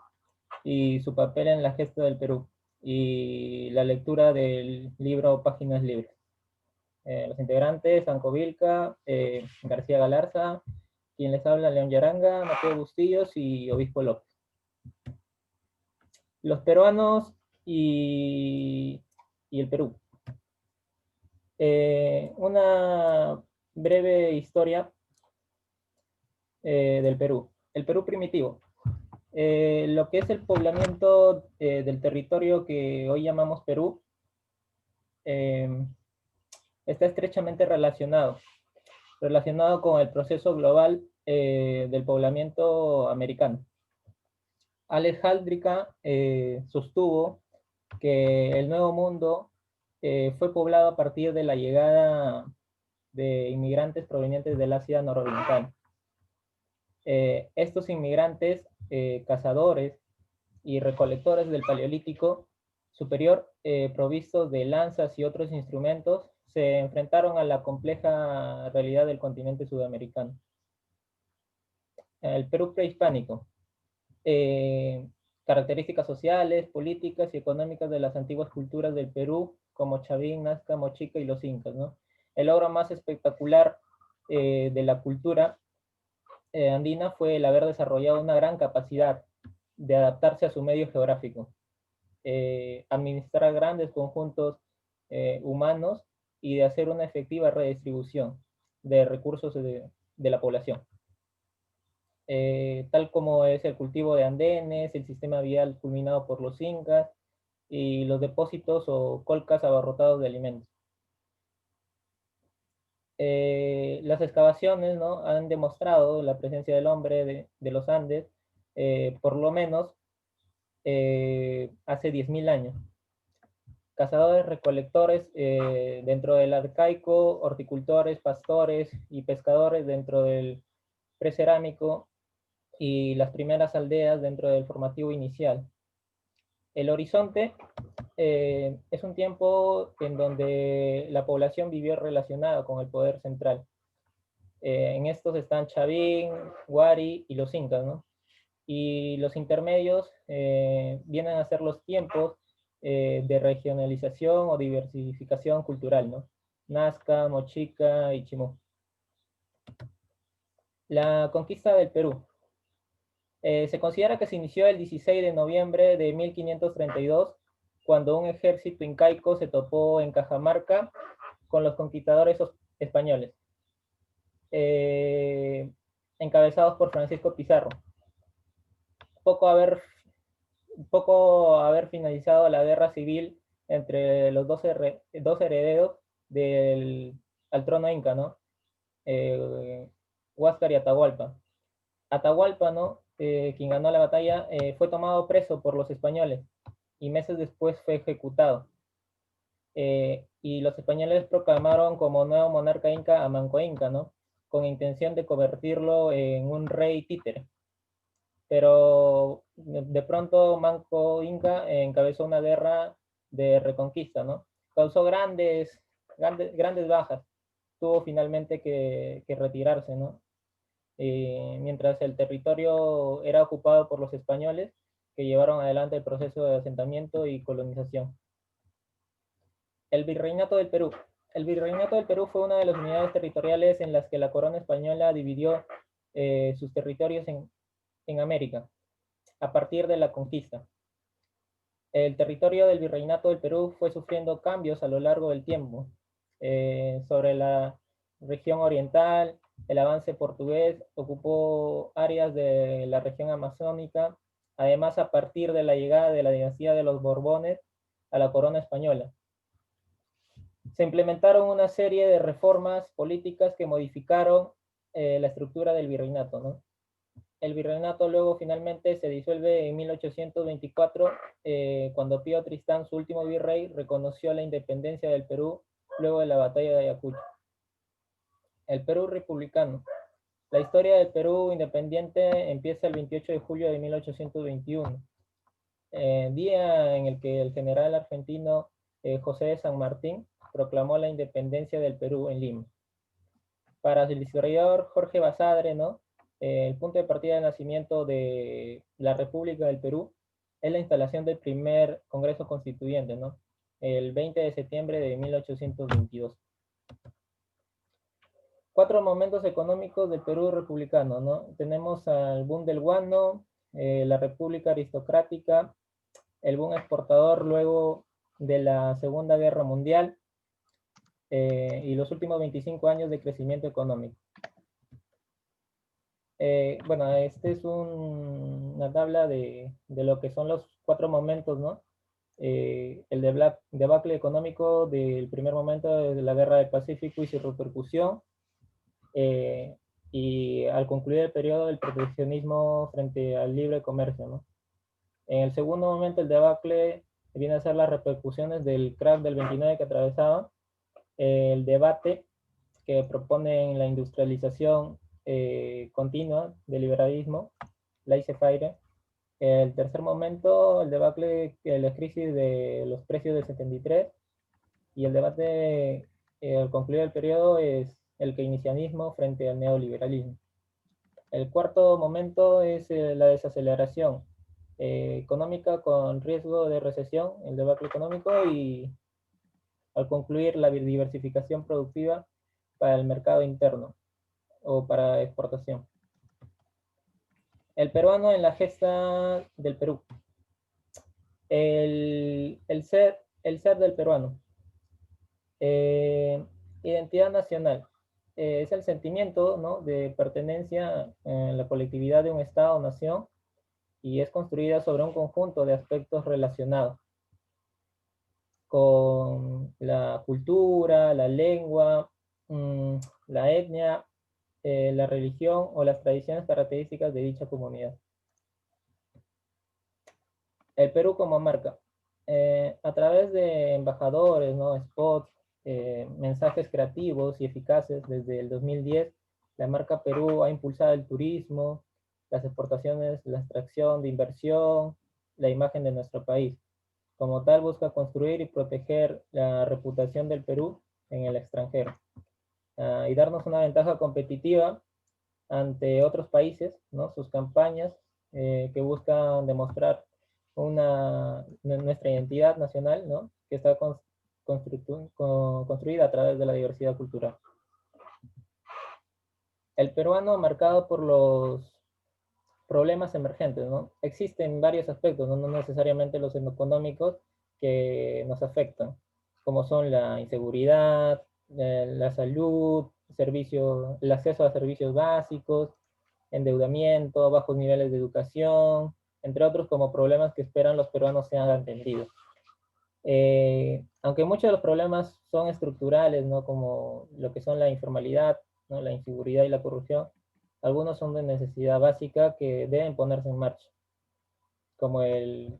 y su papel en la gesta del Perú y la lectura del libro Páginas Libres. Los integrantes: Anco Vilca, García Galarza, quien les habla, León Yaranga, Mateo Bustillos y Obispo López. Los peruanos y el Perú. Una breve historia del Perú. El Perú primitivo. Lo que es el poblamiento del territorio que hoy llamamos Perú está estrechamente relacionado con el proceso global del poblamiento americano. Alex Haldrika sostuvo que el Nuevo Mundo fue poblado a partir de la llegada de inmigrantes provenientes del Asia nororiental. Estos inmigrantes, cazadores y recolectores del Paleolítico Superior, provistos de lanzas y otros instrumentos, se enfrentaron a la compleja realidad del continente sudamericano. El Perú prehispánico. Características sociales, políticas y económicas de las antiguas culturas del Perú, como Chavín, Nazca, Mochica y los incas, ¿no? El logro más espectacular de la cultura andina fue el haber desarrollado una gran capacidad de adaptarse a su medio geográfico, administrar grandes conjuntos humanos y de hacer una efectiva redistribución de recursos de la población. Tal como es el cultivo de andenes, el sistema vial culminado por los incas y los depósitos o colcas abarrotados de alimentos. Las excavaciones, ¿no?, han demostrado la presencia del hombre de los Andes, por lo menos hace 10.000 años. Cazadores, recolectores dentro del arcaico, horticultores, pastores y pescadores dentro del precerámico y las primeras aldeas dentro del formativo inicial. El horizonte es un tiempo en donde la población vivió relacionada con el poder central. En estos están Chavín, Huari y los incas, ¿no? Y los intermedios vienen a ser los tiempos de regionalización o diversificación cultural, ¿no? Nazca, Mochica y Chimú. La conquista del Perú. Se considera que se inició el 16 de noviembre de 1532, cuando un ejército incaico se topó en Cajamarca con los conquistadores españoles, encabezados por Francisco Pizarro. Poco haber finalizado la guerra civil entre los dos herederos al trono inca, ¿no? Huáscar y Atahualpa. Atahualpa, ¿no? Quien ganó la batalla, fue tomado preso por los españoles y meses después fue ejecutado. Y los españoles proclamaron como nuevo monarca inca a Manco Inca, ¿no? Con intención de convertirlo en un rey títere. Pero de pronto Manco Inca encabezó una guerra de reconquista, ¿no? Causó grandes bajas. Tuvo finalmente que retirarse, ¿no? Mientras el territorio era ocupado por los españoles, que llevaron adelante el proceso de asentamiento y colonización. El Virreinato del Perú. El Virreinato del Perú fue una de las unidades territoriales en las que la corona española dividió sus territorios en América, a partir de la conquista. El territorio del Virreinato del Perú fue sufriendo cambios a lo largo del tiempo. Sobre la región oriental, el avance portugués ocupó áreas de la región amazónica, además a partir de la llegada de la dinastía de los Borbones a la corona española. Se implementaron una serie de reformas políticas que modificaron la estructura del virreinato, ¿no? El virreinato luego finalmente se disuelve en 1824, cuando Pío Tristán, su último virrey, reconoció la independencia del Perú luego de la batalla de Ayacucho. El Perú republicano. La historia del Perú independiente empieza el 28 de julio de 1821, día en el que el general argentino José de San Martín proclamó la independencia del Perú en Lima. Para el historiador Jorge Basadre, ¿no? El punto de partida de nacimiento de la República del Perú es la instalación del primer Congreso Constituyente, ¿no? El 20 de septiembre de 1822. 4 momentos económicos del Perú republicano, ¿no? Tenemos al boom del guano, la República aristocrática, el boom exportador luego de la Segunda Guerra Mundial y los últimos 25 años de crecimiento económico. Bueno, este es una tabla de lo que son los 4 momentos, ¿no? El debacle económico del primer momento de la Guerra del Pacífico y su repercusión, y al concluir el periodo del proteccionismo frente al libre comercio, ¿no? En el segundo momento, el debacle viene a ser las repercusiones del crack del 29 que atravesaba, el debate que propone la industrialización continua del liberalismo, laissez-faire. El tercer momento, el debacle, la crisis de los precios del 73, y el debate al concluir el periodo es el keynesianismo frente al neoliberalismo. El cuarto momento es la desaceleración económica con riesgo de recesión, el debacle económico, y al concluir la diversificación productiva para el mercado interno o para exportación. El peruano en la gesta del Perú. El ser del peruano. Identidad nacional. Es el sentimiento, ¿no?, de pertenencia en la colectividad de un Estado o nación, y es construida sobre un conjunto de aspectos relacionados con la cultura, la lengua, la etnia, la religión o las tradiciones características de dicha comunidad. El Perú como marca. A través de embajadores, ¿no?, spots, mensajes creativos y eficaces desde el 2010, La marca Perú ha impulsado el turismo, las exportaciones, la extracción de inversión, la imagen de nuestro país. Como tal, busca construir y proteger la reputación del Perú en el extranjero y darnos una ventaja competitiva ante otros países, ¿no? Sus campañas que buscan demostrar nuestra identidad nacional, ¿no? Que está construida a través de la diversidad cultural. El peruano marcado por los problemas emergentes, ¿no? Existen varios aspectos, no necesariamente los económicos, que nos afectan, como son la inseguridad, la salud, el acceso a servicios básicos, endeudamiento, bajos niveles de educación, entre otros como problemas que esperan los peruanos sean atendidos. Aunque muchos de los problemas son estructurales, ¿no? Como lo que son la informalidad, ¿no? La inseguridad y la corrupción, algunos son de necesidad básica que deben ponerse en marcha, como el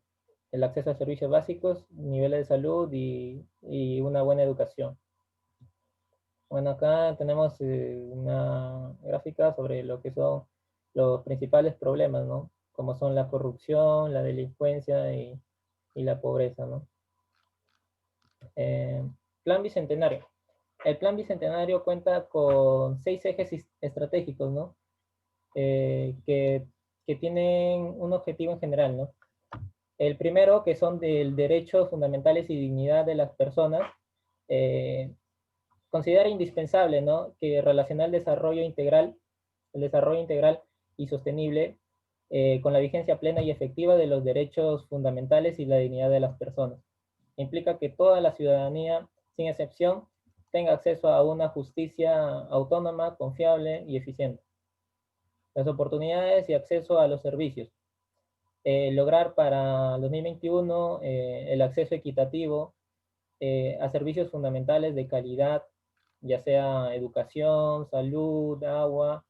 acceso a servicios básicos, niveles de salud y una buena educación. Bueno, acá tenemos una gráfica sobre lo que son los principales problemas, ¿no? Como son la corrupción, la delincuencia y la pobreza, ¿no? Plan Bicentenario. El Plan Bicentenario cuenta con 6 ejes estratégicos, ¿no? Que tienen un objetivo en general, ¿no? El primero, que son del derechos fundamentales y dignidad de las personas, considera indispensable, ¿no? Que relacionar el desarrollo integral y sostenible con la vigencia plena y efectiva de los derechos fundamentales y la dignidad de las personas. Implica que toda la ciudadanía, sin excepción, tenga acceso a una justicia autónoma, confiable y eficiente. Las oportunidades y acceso a los servicios. Lograr para 2021 el acceso equitativo a servicios fundamentales de calidad, ya sea educación, salud, agua,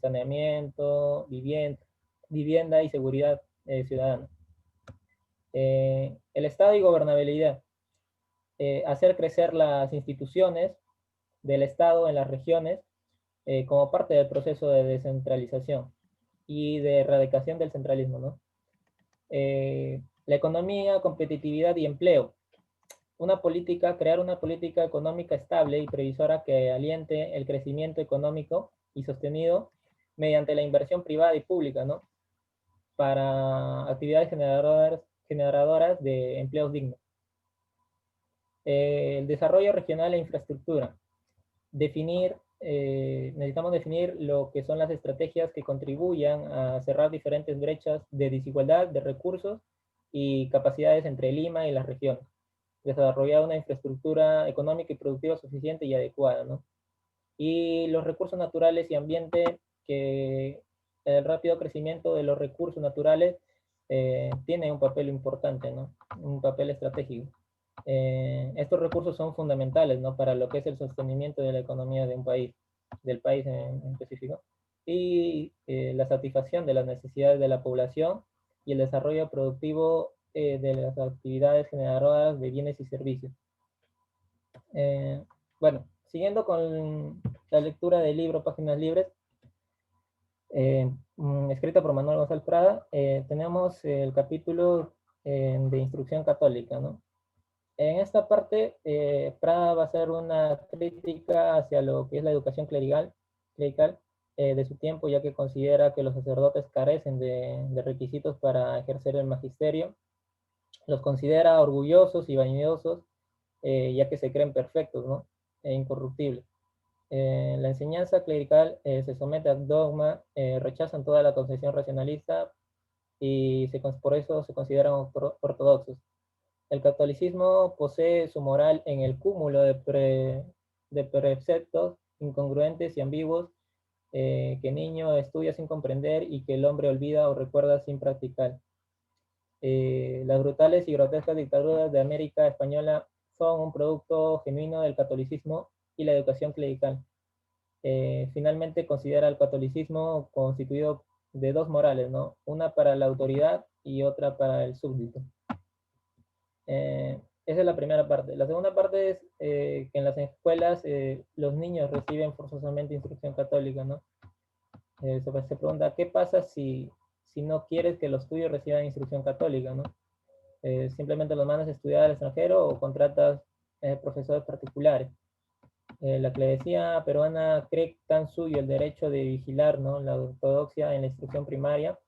saneamiento, vivienda y seguridad ciudadana. El Estado y gobernabilidad. Hacer crecer las instituciones del Estado en las regiones como parte del proceso de descentralización y de erradicación del centralismo, ¿no? La economía, competitividad y empleo. Crear una política económica estable y previsora que aliente el crecimiento económico y sostenido mediante la inversión privada y pública, ¿no? Para actividades generadoras de empleos dignos. El desarrollo regional e infraestructura. Necesitamos definir lo que son las estrategias que contribuyan a cerrar diferentes brechas de desigualdad de recursos y capacidades entre Lima y las regiones. Desarrollar una infraestructura económica y productiva suficiente y adecuada, ¿no? Y los recursos naturales y ambiente, que el rápido crecimiento de los recursos naturales tiene un papel importante, ¿no? Un papel estratégico. Estos recursos son fundamentales, ¿no? Para lo que es el sostenimiento de la economía de un país, del país en específico, y la satisfacción de las necesidades de la población y el desarrollo productivo de las actividades generadoras de bienes y servicios. Bueno, siguiendo con la lectura del libro Páginas Libres, escrita por Manuel González Prada, tenemos el capítulo de instrucción católica, ¿no? En esta parte, Prada va a hacer una crítica hacia lo que es la educación clerical de su tiempo, ya que considera que los sacerdotes carecen de requisitos para ejercer el magisterio. Los considera orgullosos y vanidosos, ya que se creen perfectos, ¿no? E incorruptibles. La enseñanza clerical se somete al dogma, rechazan toda la concepción racionalista y por eso se consideran ortodoxos. El catolicismo posee su moral en el cúmulo de preceptos incongruentes y ambiguos que el niño estudia sin comprender y que el hombre olvida o recuerda sin practicar. Las brutales y grotescas dictaduras de América Española son un producto genuino del catolicismo y la educación clerical. Finalmente considera el catolicismo constituido de dos morales, ¿no? Una para la autoridad y otra para el súbdito. esa es la primera parte. La segunda parte es que en las escuelas los niños reciben forzosamente instrucción católica, ¿no? Se pregunta, ¿qué pasa si no quieres que los tuyos reciban instrucción católica, ¿no? Simplemente los mandas a estudiar al extranjero o contratas profesores particulares. La Iglesia peruana cree tan suyo el derecho de vigilar, ¿no?, la ortodoxia en la instrucción primaria,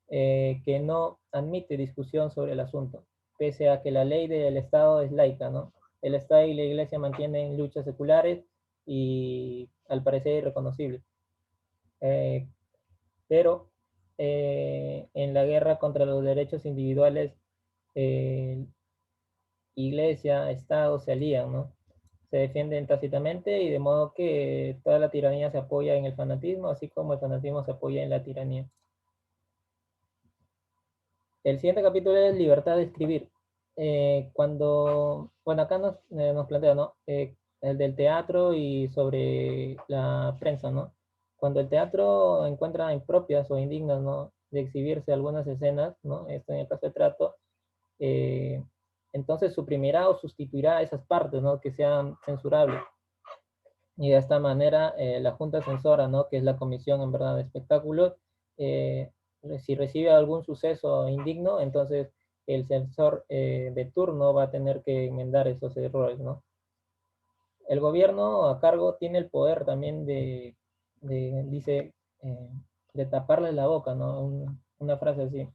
que no admite discusión sobre el asunto, pese a que la ley del Estado es laica, ¿no? El Estado y la Iglesia mantienen luchas seculares y al parecer irreconocibles. Pero en la guerra contra los derechos individuales, Iglesia, Estado se alían, ¿no? Se defienden tácitamente y de modo que toda la tiranía se apoya en el fanatismo, así como el fanatismo se apoya en la tiranía. El siguiente capítulo es libertad de escribir. Bueno, acá nos plantea, ¿no? El del teatro y sobre la prensa, ¿no? Cuando el teatro encuentra impropias o indignas, ¿no?, de exhibirse algunas escenas, ¿no?, esto en el caso de trato, entonces suprimirá o sustituirá esas partes, ¿no?, que sean censurables. Y de esta manera la Junta Censora, ¿no?, que es la comisión en verdad de espectáculos, si recibe algún suceso indigno, entonces el censor de turno va a tener que enmendar esos errores, ¿no? El gobierno a cargo tiene el poder también dice, de taparles la boca, ¿no? Una frase así,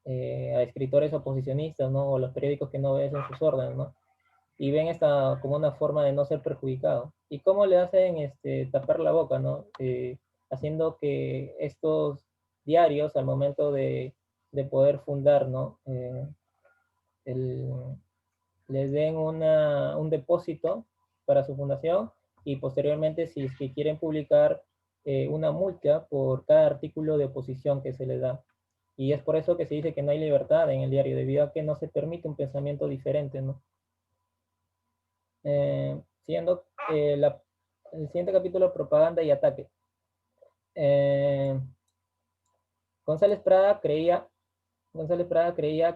a escritores oposicionistas, ¿no?, o los periódicos que no obedecen sus órdenes, ¿no? Y ven esta como una forma de no ser perjudicado. ¿Y cómo le hacen tapar la boca, no? Haciendo que estos diarios, al momento de poder fundar, ¿no?, les den un depósito para su fundación y posteriormente, si es que quieren publicar, una multa por cada artículo de oposición que se les da. Y es por eso que se dice que no hay libertad en el diario, debido a que no se permite un pensamiento diferente, ¿no? Siendo el siguiente capítulo, propaganda y ataque. González Prada creía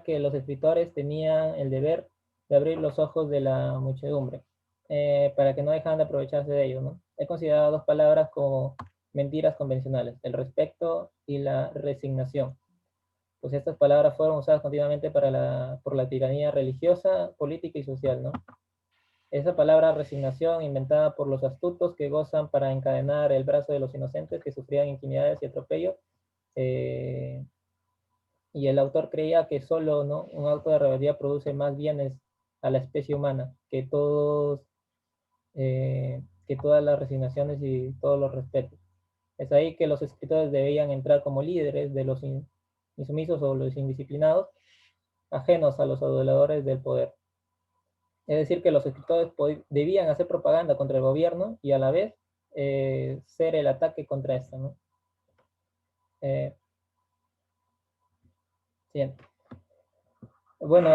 que los escritores tenían el deber de abrir los ojos de la muchedumbre, para que no dejaran de aprovecharse de ellos, ¿no? He considerado dos palabras como mentiras convencionales: el respeto y la resignación. Pues estas palabras fueron usadas continuamente por la tiranía religiosa, política y social, ¿no? Esa palabra resignación, inventada por los astutos que gozan para encadenar el brazo de los inocentes que sufrían intimidades y atropellos, y el autor creía que solo, ¿no?, un acto de rebeldía produce más bienes a la especie humana que todas las resignaciones y todos los respetos. Es ahí que los escritores debían entrar como líderes de los insumisos o los indisciplinados, ajenos a los aduladores del poder. Es decir, que los escritores debían hacer propaganda contra el gobierno y a la vez ser el ataque contra esto, ¿no? Bien. Bueno,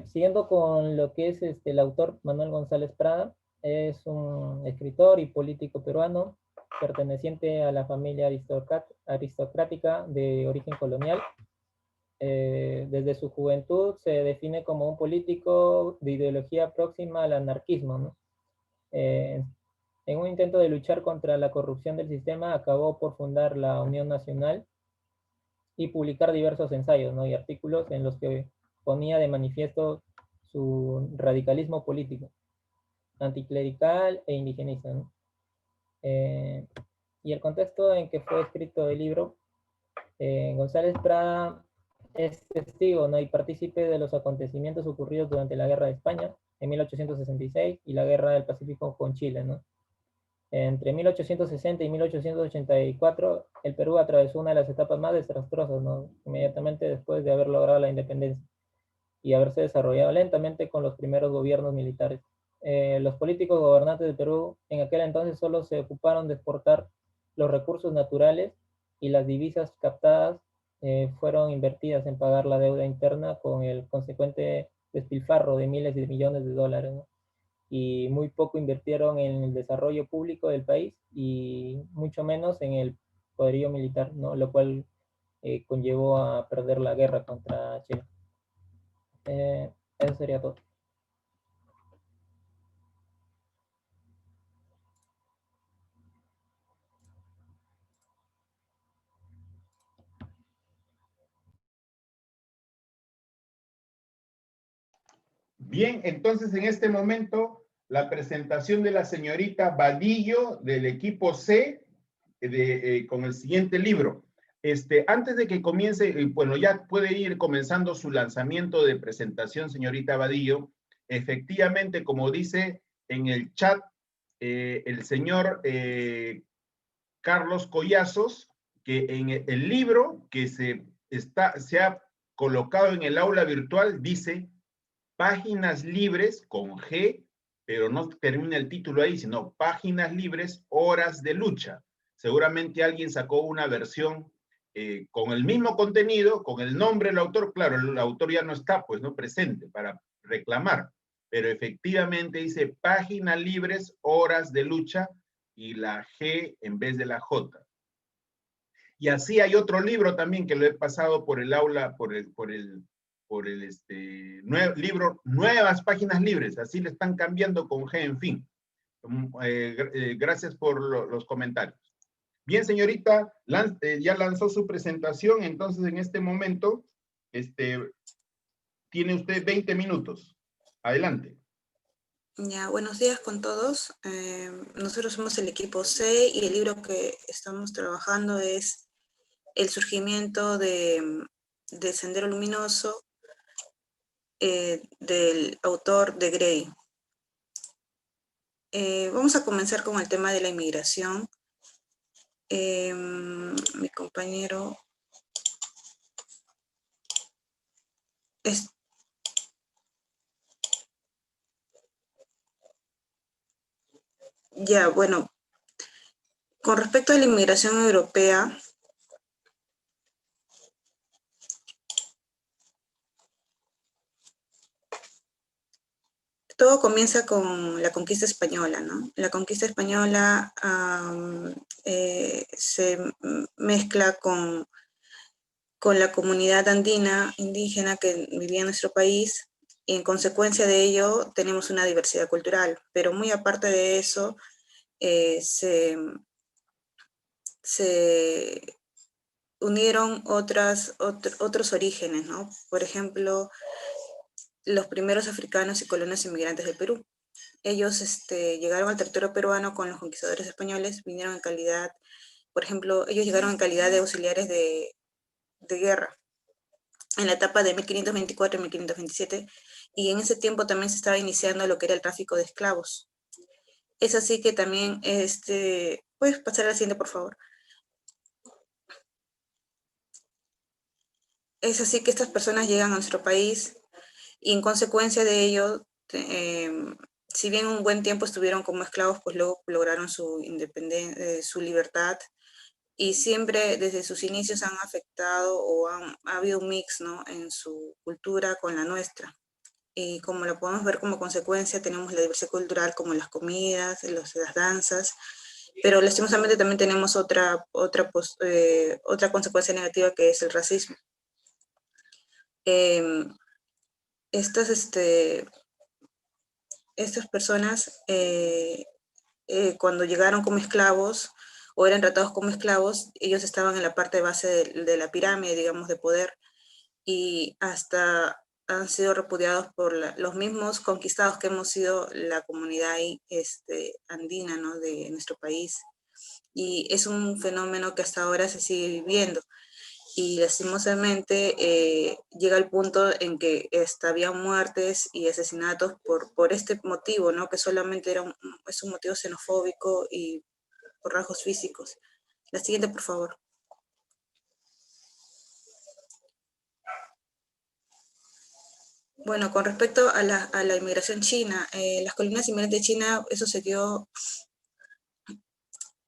siguiendo con lo que es el autor Manuel González Prada, es un escritor y político peruano perteneciente a la familia aristocrática de origen colonial. Desde su juventud se define como un político de ideología próxima al anarquismo, ¿no? En un intento de luchar contra la corrupción del sistema, acabó por fundar la Unión Nacional y publicar diversos ensayos, ¿no?, y artículos en los que ponía de manifiesto su radicalismo político, anticlerical e indigenista, ¿no? Y el contexto en que fue escrito el libro, González Prada es testigo, ¿no?, y partícipe de los acontecimientos ocurridos durante la Guerra de España en 1866 y la Guerra del Pacífico con Chile, ¿no? Entre 1860 y 1884, el Perú atravesó una de las etapas más desastrosas, ¿no?, inmediatamente después de haber logrado la independencia y haberse desarrollado lentamente con los primeros gobiernos militares. Los políticos gobernantes del Perú en aquel entonces solo se ocuparon de exportar los recursos naturales y las divisas captadas fueron invertidas en pagar la deuda interna con el consecuente despilfarro de miles de millones de dólares, ¿no? Y muy poco invirtieron en el desarrollo público del país y mucho menos en el poderío militar, ¿no?, lo cual conllevó a perder la guerra contra Chile. Eso sería todo. Bien, entonces en este momento la presentación de la señorita Vadillo del equipo C con el siguiente libro. Antes de que comience, bueno, ya puede ir comenzando su lanzamiento de presentación, señorita Vadillo. Efectivamente, como dice en el chat, el señor Carlos Collazos, que en el libro que se ha colocado en el aula virtual dice Páginas Libres con G, pero no termina el título ahí, sino Páginas Libres, Horas de Lucha. Seguramente alguien sacó una versión con el mismo contenido, con el nombre del autor. Claro, el autor ya no está, pues, no presente para reclamar, pero efectivamente dice Páginas Libres, Horas de Lucha, y la G en vez de la J. Y así hay otro libro también que lo he pasado por el aula, por el libro Nuevas Páginas Libres, así le están cambiando con G, en fin. Gracias por los comentarios. Bien, señorita, ya lanzó su presentación, entonces en este momento tiene usted 20 minutos. Adelante. Ya, buenos días con todos. Nosotros somos el equipo C y el libro que estamos trabajando es El surgimiento de Sendero Luminoso, del autor de Gray. Vamos a comenzar con el tema de la inmigración. Mi compañero ya, bueno, con respecto a la inmigración europea, todo comienza con la conquista española, ¿no? La conquista española se mezcla con la comunidad andina indígena que vivía en nuestro país, y en consecuencia de ello tenemos una diversidad cultural, pero muy aparte de eso, se unieron otros orígenes, ¿no? Por ejemplo, los primeros africanos y colonos inmigrantes del Perú. Ellos llegaron al territorio peruano con los conquistadores españoles, vinieron en calidad, por ejemplo, ellos llegaron en calidad de auxiliares de guerra en la etapa de 1524 y 1527, y en ese tiempo también se estaba iniciando lo que era el tráfico de esclavos. Es así que también, puedes pasar al siguiente, por favor. Es así que estas personas llegan a nuestro país y en consecuencia de ello, si bien un buen tiempo estuvieron como esclavos, pues luego lograron su independencia, su libertad, y siempre desde sus inicios han afectado o ha habido un mix, ¿no?, en su cultura con la nuestra. Y como lo podemos ver como consecuencia, tenemos la diversidad cultural como las comidas, las danzas, pero lastimosamente también tenemos otra consecuencia negativa, que es el racismo. Estas personas, cuando llegaron como esclavos o eran tratados como esclavos, ellos estaban en la parte base de la pirámide, digamos, de poder, y hasta han sido repudiados por los mismos conquistados que hemos sido la comunidad andina, ¿no?, de nuestro país. Y es un fenómeno que hasta ahora se sigue viviendo. Y lastimosamente llega el punto en que había muertes y asesinatos por este motivo, ¿no?, que solamente es un motivo xenofóbico y por rasgos físicos. La siguiente, por favor. Bueno, con respecto a la inmigración china, las colonias inmigrantes de China, eso se dio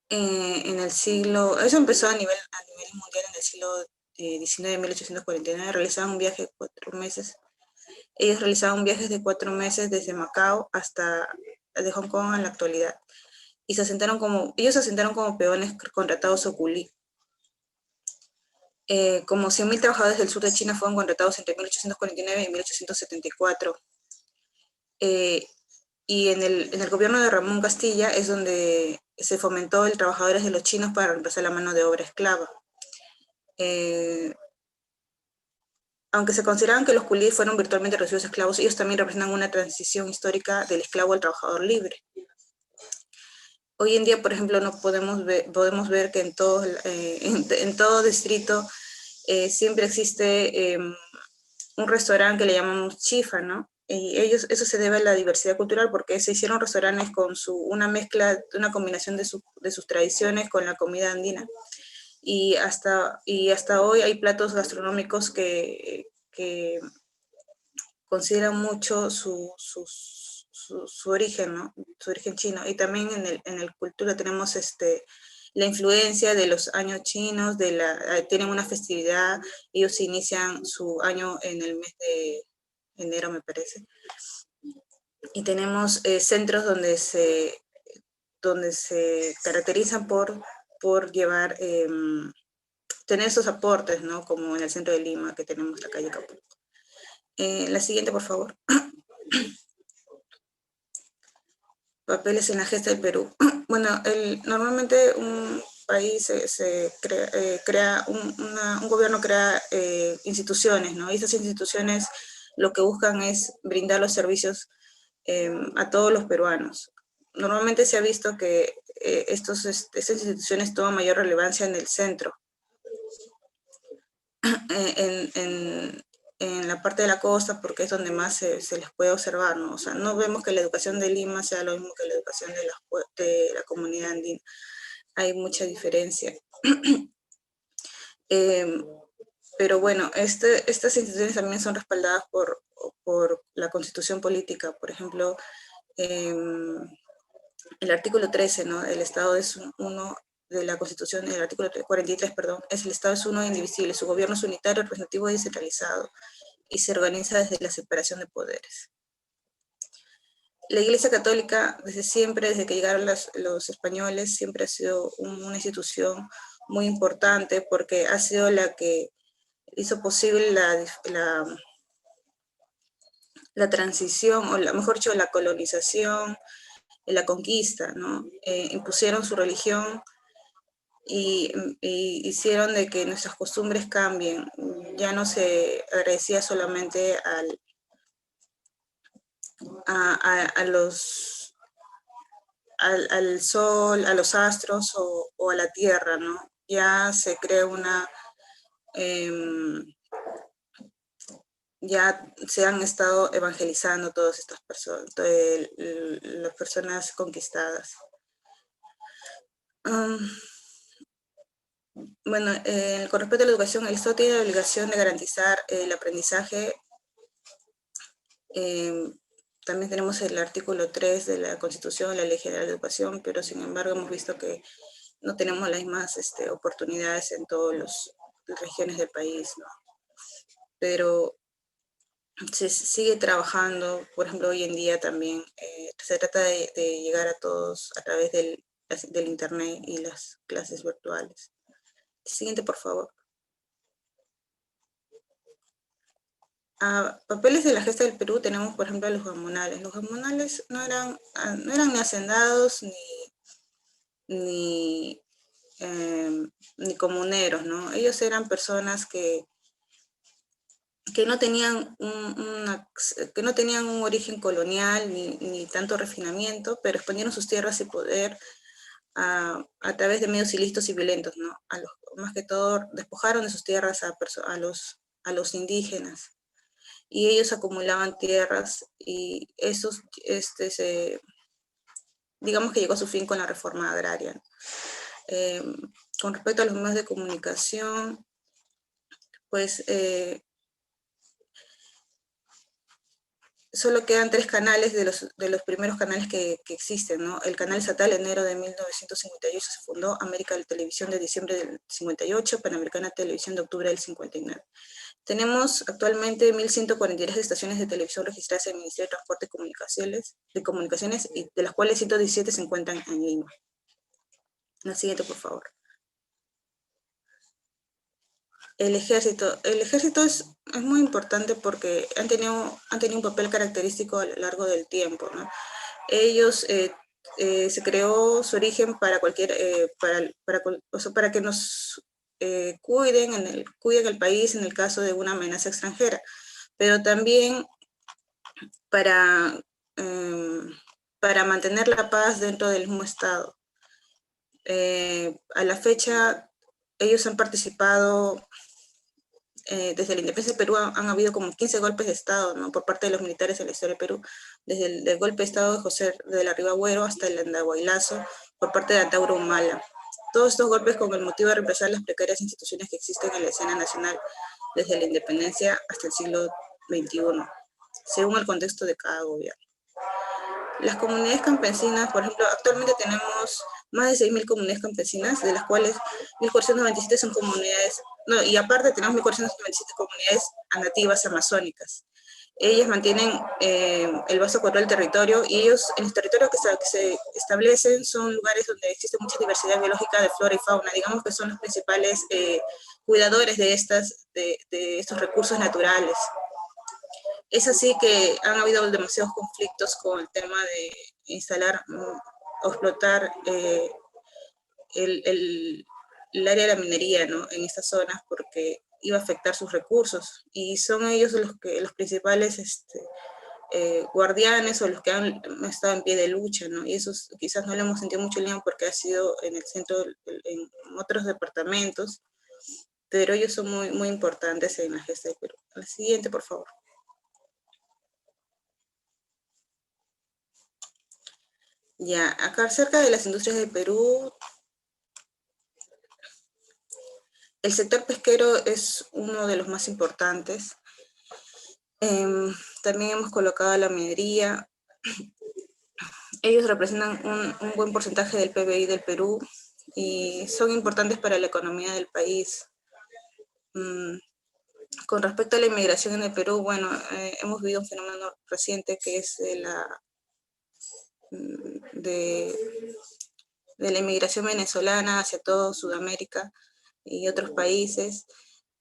en el siglo, eso empezó a nivel mundial en el siglo XIX, 1849, realizaban un viaje de 4 meses. Ellos realizaban viajes de 4 meses desde Macao hasta de Hong Kong en la actualidad. Y ellos se asentaron como peones contratados o culí. Como 100.000 trabajadores del sur de China fueron contratados entre 1849 y 1874. Y en el gobierno de Ramón Castilla es donde se fomentó el trabajadores de los chinos para reemplazar la mano de obra esclava. Aunque se consideraban que los culíes fueron virtualmente reducidos a esclavos, ellos también representan una transición histórica del esclavo al trabajador libre. Hoy en día, por ejemplo, no podemos ver que en todo distrito siempre existe un restaurante que le llamamos chifa, ¿no? Y eso se debe a la diversidad cultural, porque se hicieron restaurantes con una mezcla, una combinación de sus tradiciones con la comida andina. Y hasta hoy hay platos gastronómicos que consideran mucho su origen, ¿no? Su origen chino. Y también en el cultura tenemos la influencia de los años chinos, tienen una festividad, ellos inician su año en el mes de enero, me parece. Y tenemos centros donde se caracterizan por llevar, tener esos aportes, ¿no? Como en el centro de Lima, que tenemos la calle Capulco. La siguiente, por favor. Papeles en la gesta del Perú. Bueno, normalmente un país un gobierno crea instituciones, ¿no? Y esas instituciones lo que buscan es brindar los servicios a todos los peruanos. Normalmente se ha visto que estas instituciones toman mayor relevancia en el centro, en la parte de la costa, porque es donde más se les puede observar, ¿no? O sea, no vemos que la educación de Lima sea lo mismo que la educación de la comunidad andina. Hay mucha diferencia. Pero bueno, estas instituciones también son respaldadas por la Constitución política. Por ejemplo, el artículo 13, ¿no? El Estado es uno de la Constitución, el artículo 43, perdón, el Estado es uno e indivisible, su gobierno es unitario, representativo y descentralizado, y se organiza desde la separación de poderes. La Iglesia Católica, desde siempre, desde que llegaron los españoles, siempre ha sido una institución muy importante, porque ha sido la que hizo posible la transición, o mejor dicho, la colonización, la conquista, ¿no? Impusieron su religión y hicieron de que nuestras costumbres cambien. Ya no se agradecía solamente al sol, a los astros o a la tierra, ¿no? Ya se crea ya se han estado evangelizando todas estas personas, las personas conquistadas. Bueno, con respecto a la educación, el Estado tiene la obligación de garantizar el aprendizaje. También tenemos el artículo 3 de la Constitución, la Ley General de Educación, pero sin embargo hemos visto que no tenemos las mismas oportunidades en todas las regiones del país, ¿no? Pero se sigue trabajando, por ejemplo, hoy en día también se trata de llegar a todos a través del internet y las clases virtuales. Siguiente, por favor. Papeles de la gesta del Perú tenemos, por ejemplo, a los gamonales. Los gamonales no eran ni hacendados ni comuneros, ¿no? Ellos eran personas que no tenían un origen colonial ni tanto refinamiento, pero expandieron sus tierras y poder a través de medios ilícitos y violentos, ¿no? Más que todo despojaron de sus tierras a los indígenas, y ellos acumulaban tierras, y digamos que llegó a su fin con la reforma agraria, ¿no? Con respecto a los medios de comunicación, pues solo quedan 3 canales de los primeros canales que existen, ¿no? El canal estatal, enero de 1958 se fundó, América Televisión de diciembre del 58, Panamericana Televisión de octubre del 59. Tenemos actualmente 1.143 estaciones de televisión registradas en el Ministerio de Transporte y Comunicaciones, y de las cuales 117 se encuentran en Lima. La siguiente, por favor. El ejército es muy importante porque han tenido un papel característico a lo largo del tiempo, ¿no? Ellos, se creó su origen para para que nos cuiden el país en el caso de una amenaza extranjera, pero también para, para mantener la paz dentro del mismo Estado. A la fecha, ellos han participado, desde la independencia de Perú han habido como 15 golpes de Estado, ¿no? Por parte de los militares en la historia de Perú, desde el golpe de Estado de José de la Riva Agüero hasta el Andahuaylazo por parte de Antauro Humala. Todos estos golpes con el motivo de reemplazar las precarias instituciones que existen en la escena nacional desde la independencia hasta el siglo XXI, según el contexto de cada gobierno. Las comunidades campesinas, por ejemplo, actualmente tenemos más de 6.000 comunidades campesinas, de las cuales 1.497 son comunidades, no, y aparte tenemos 1.497 comunidades nativas amazónicas. Ellas mantienen el vasto control del territorio y ellos, en los territorios que se establecen, son lugares donde existe mucha diversidad biológica de flora y fauna. Digamos que son los principales cuidadores de estos recursos naturales. Es así que han habido demasiados conflictos con el tema de instalar o explotar el área de la minería, ¿no? En estas zonas, porque iba a afectar sus recursos, y son ellos los principales guardianes o los que han estado en pie de lucha, ¿no? Y eso quizás no lo hemos sentido mucho en Lima porque ha sido en el centro, en otros departamentos, pero ellos son muy, muy importantes en la gesta de Perú. La siguiente, por favor. Ya, acá cerca de las industrias de Perú, el sector pesquero es uno de los más importantes. También hemos colocado la minería. Ellos representan un buen porcentaje del PBI del Perú y son importantes para la economía del país. Con respecto a la inmigración en el Perú, bueno, hemos vivido un fenómeno reciente que es de la inmigración venezolana hacia toda Sudamérica y otros países,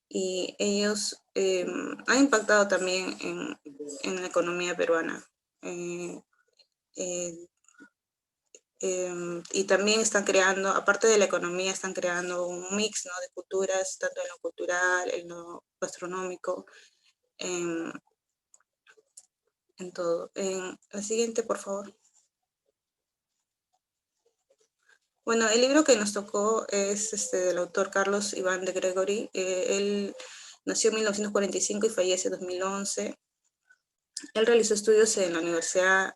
y ellos han impactado también en la economía peruana. Y también están creando, aparte de la economía, están creando un mix, ¿no?, de culturas, tanto en lo cultural, en lo gastronómico, en todo. La siguiente, por favor. Bueno, el libro que nos tocó es del autor Carlos Iván de Gregory. Él nació en 1945 y fallece en 2011. Él realizó estudios en la universidad.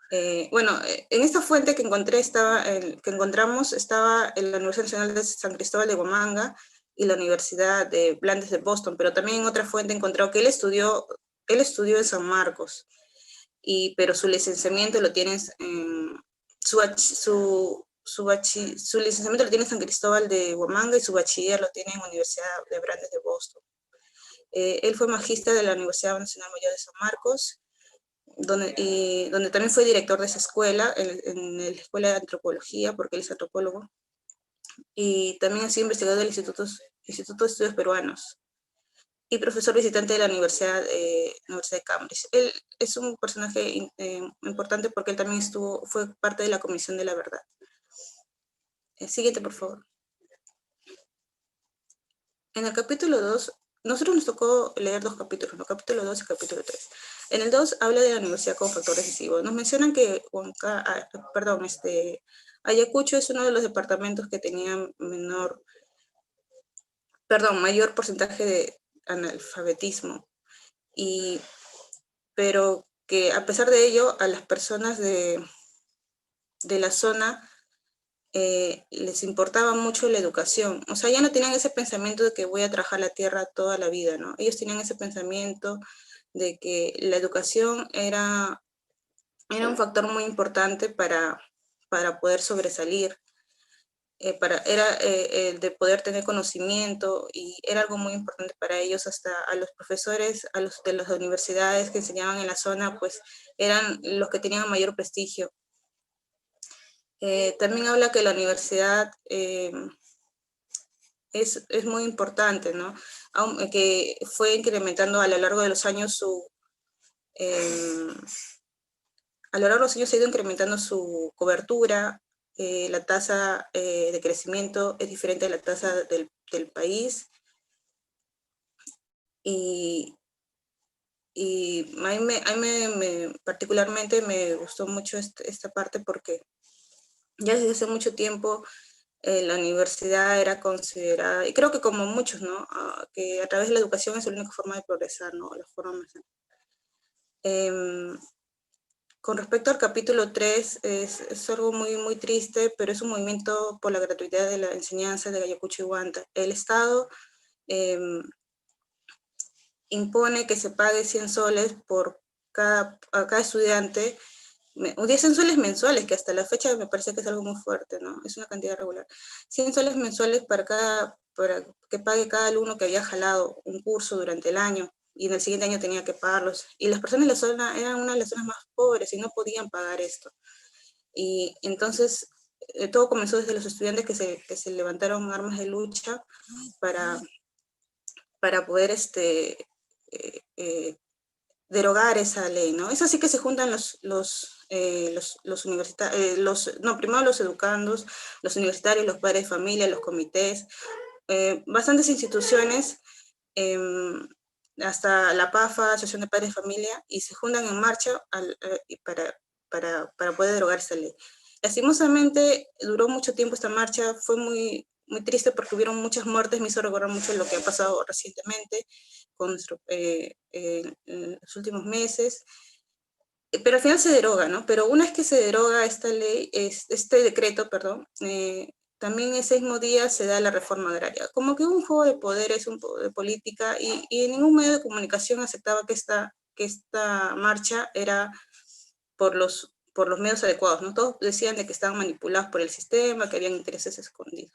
En esta fuente que encontramos estaba en la Universidad Nacional de San Cristóbal de Huamanga y la Universidad de Brandeis de Boston, pero también en otra fuente encontró que él estudió en San Marcos, pero su licenciamiento lo tiene su licenciamiento lo tiene en San Cristóbal de Huamanga y su bachiller lo tiene en la Universidad de Brandeis de Boston. Él fue magíster de la Universidad Nacional Mayor de San Marcos, donde también fue director de esa escuela, en la Escuela de Antropología, porque él es antropólogo, y también ha sido investigador del Instituto de Estudios Peruanos, y profesor visitante de la Universidad de Cambridge. Él es un personaje importante porque él también fue parte de la Comisión de la Verdad. Siguiente, por favor. En el capítulo 2, nosotros nos tocó leer 2 capítulos, ¿no? Capítulo 2 y capítulo 3. En el 2 habla de la universidad como factor decisivo. Nos mencionan que Ayacucho es uno de los departamentos que tenía mayor porcentaje de analfabetismo, pero que a pesar de ello, a las personas de la zona les importaba mucho la educación. O sea, ya no tenían ese pensamiento de que voy a trabajar la tierra toda la vida, ¿no? Ellos tenían ese pensamiento de que la educación era un factor muy importante para poder sobresalir, era el de poder tener conocimiento, y era algo muy importante para ellos. Hasta a los profesores de las universidades que enseñaban en la zona, pues eran los que tenían mayor prestigio. También habla que la universidad es muy importante, ¿no? Que fue incrementando a lo largo de los años a lo largo de los años se ha ido incrementando su cobertura, la tasa de crecimiento es diferente a la tasa del país, y a mí particularmente me gustó mucho esta parte porque ya desde hace mucho tiempo la universidad era considerada, y creo que como muchos, ¿no? Que a través de la educación es la única forma de progresar, ¿no? La forma más... Con respecto al capítulo 3, es algo muy triste, pero es un movimiento por la gratuidad de la enseñanza de Ayacucho y Huanta. El Estado impone que se pague 100 soles por a cada estudiante, 10 soles mensuales, que hasta la fecha me parece que es algo muy fuerte, ¿no? Es una cantidad regular. 100 soles mensuales para que pague cada alumno que había jalado un curso durante el año, y en el siguiente año tenía que pagarlos. Y las personas de la zona eran una de las zonas más pobres y no podían pagar esto. Y entonces todo comenzó desde los estudiantes que se levantaron armas de lucha para poder derogar esa ley, ¿no? Es así que se juntan los universitarios, primero los educandos, los universitarios, los padres de familia, los comités, bastantes instituciones, hasta la PAFA, Asociación de Padres de Familia, y se juntan en marcha para poder derogar esa ley. Lastimosamente, duró mucho tiempo esta marcha, fue muy triste porque hubieron muchas muertes, me hizo recordar mucho lo que ha pasado recientemente con en los últimos meses, pero al final se deroga, ¿no? Pero una vez que se deroga esta ley, este decreto, perdón, también ese mismo día se da la reforma agraria. Como que un juego de poderes, un poco de política, y ningún medio de comunicación aceptaba que esta marcha era por los medios adecuados, ¿no? Todos decían de que estaban manipulados por el sistema, que habían intereses escondidos.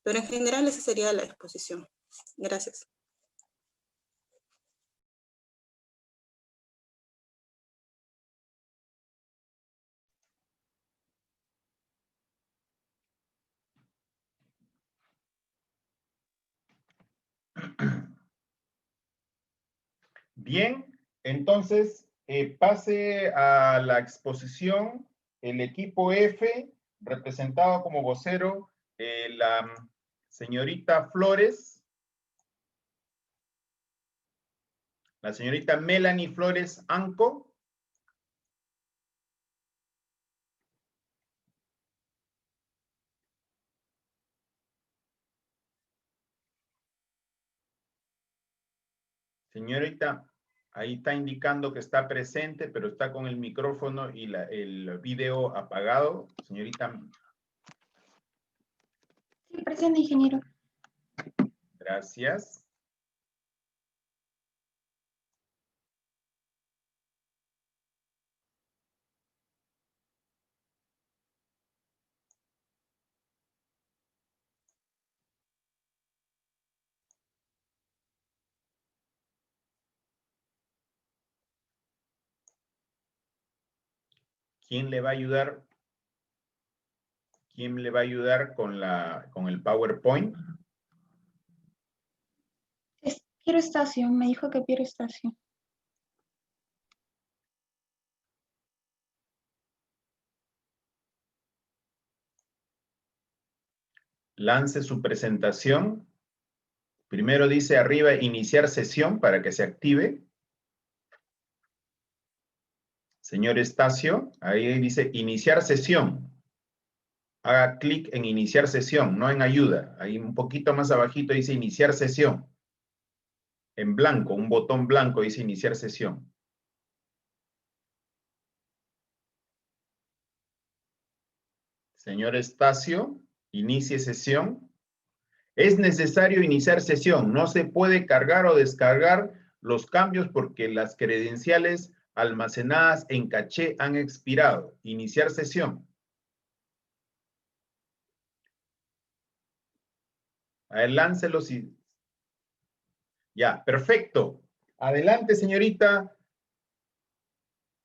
Pero en general esa sería la exposición. Gracias. Bien, entonces pase a la exposición el equipo F, representado como vocero la señorita Flores, la señorita Melanie Flores Anco. Señorita, ahí está indicando que está presente, pero está con el micrófono y el video apagado. Señorita. Sí, presente, ingeniero. Gracias. ¿Quién le va a ayudar? ¿Quién le va a ayudar con el PowerPoint? Piero Estacio, me dijo que Piero Estacio. Lance su presentación. Primero dice arriba iniciar sesión para que se active. Señor Estacio, ahí dice iniciar sesión. Haga clic en iniciar sesión, no en ayuda. Ahí un poquito más abajito dice iniciar sesión. En blanco, un botón blanco dice iniciar sesión. Señor Estacio, inicie sesión. Es necesario iniciar sesión. No se puede cargar o descargar los cambios porque las credenciales almacenadas en caché han expirado. Iniciar sesión. A ver, láncelos y... Ya, perfecto. Adelante, señorita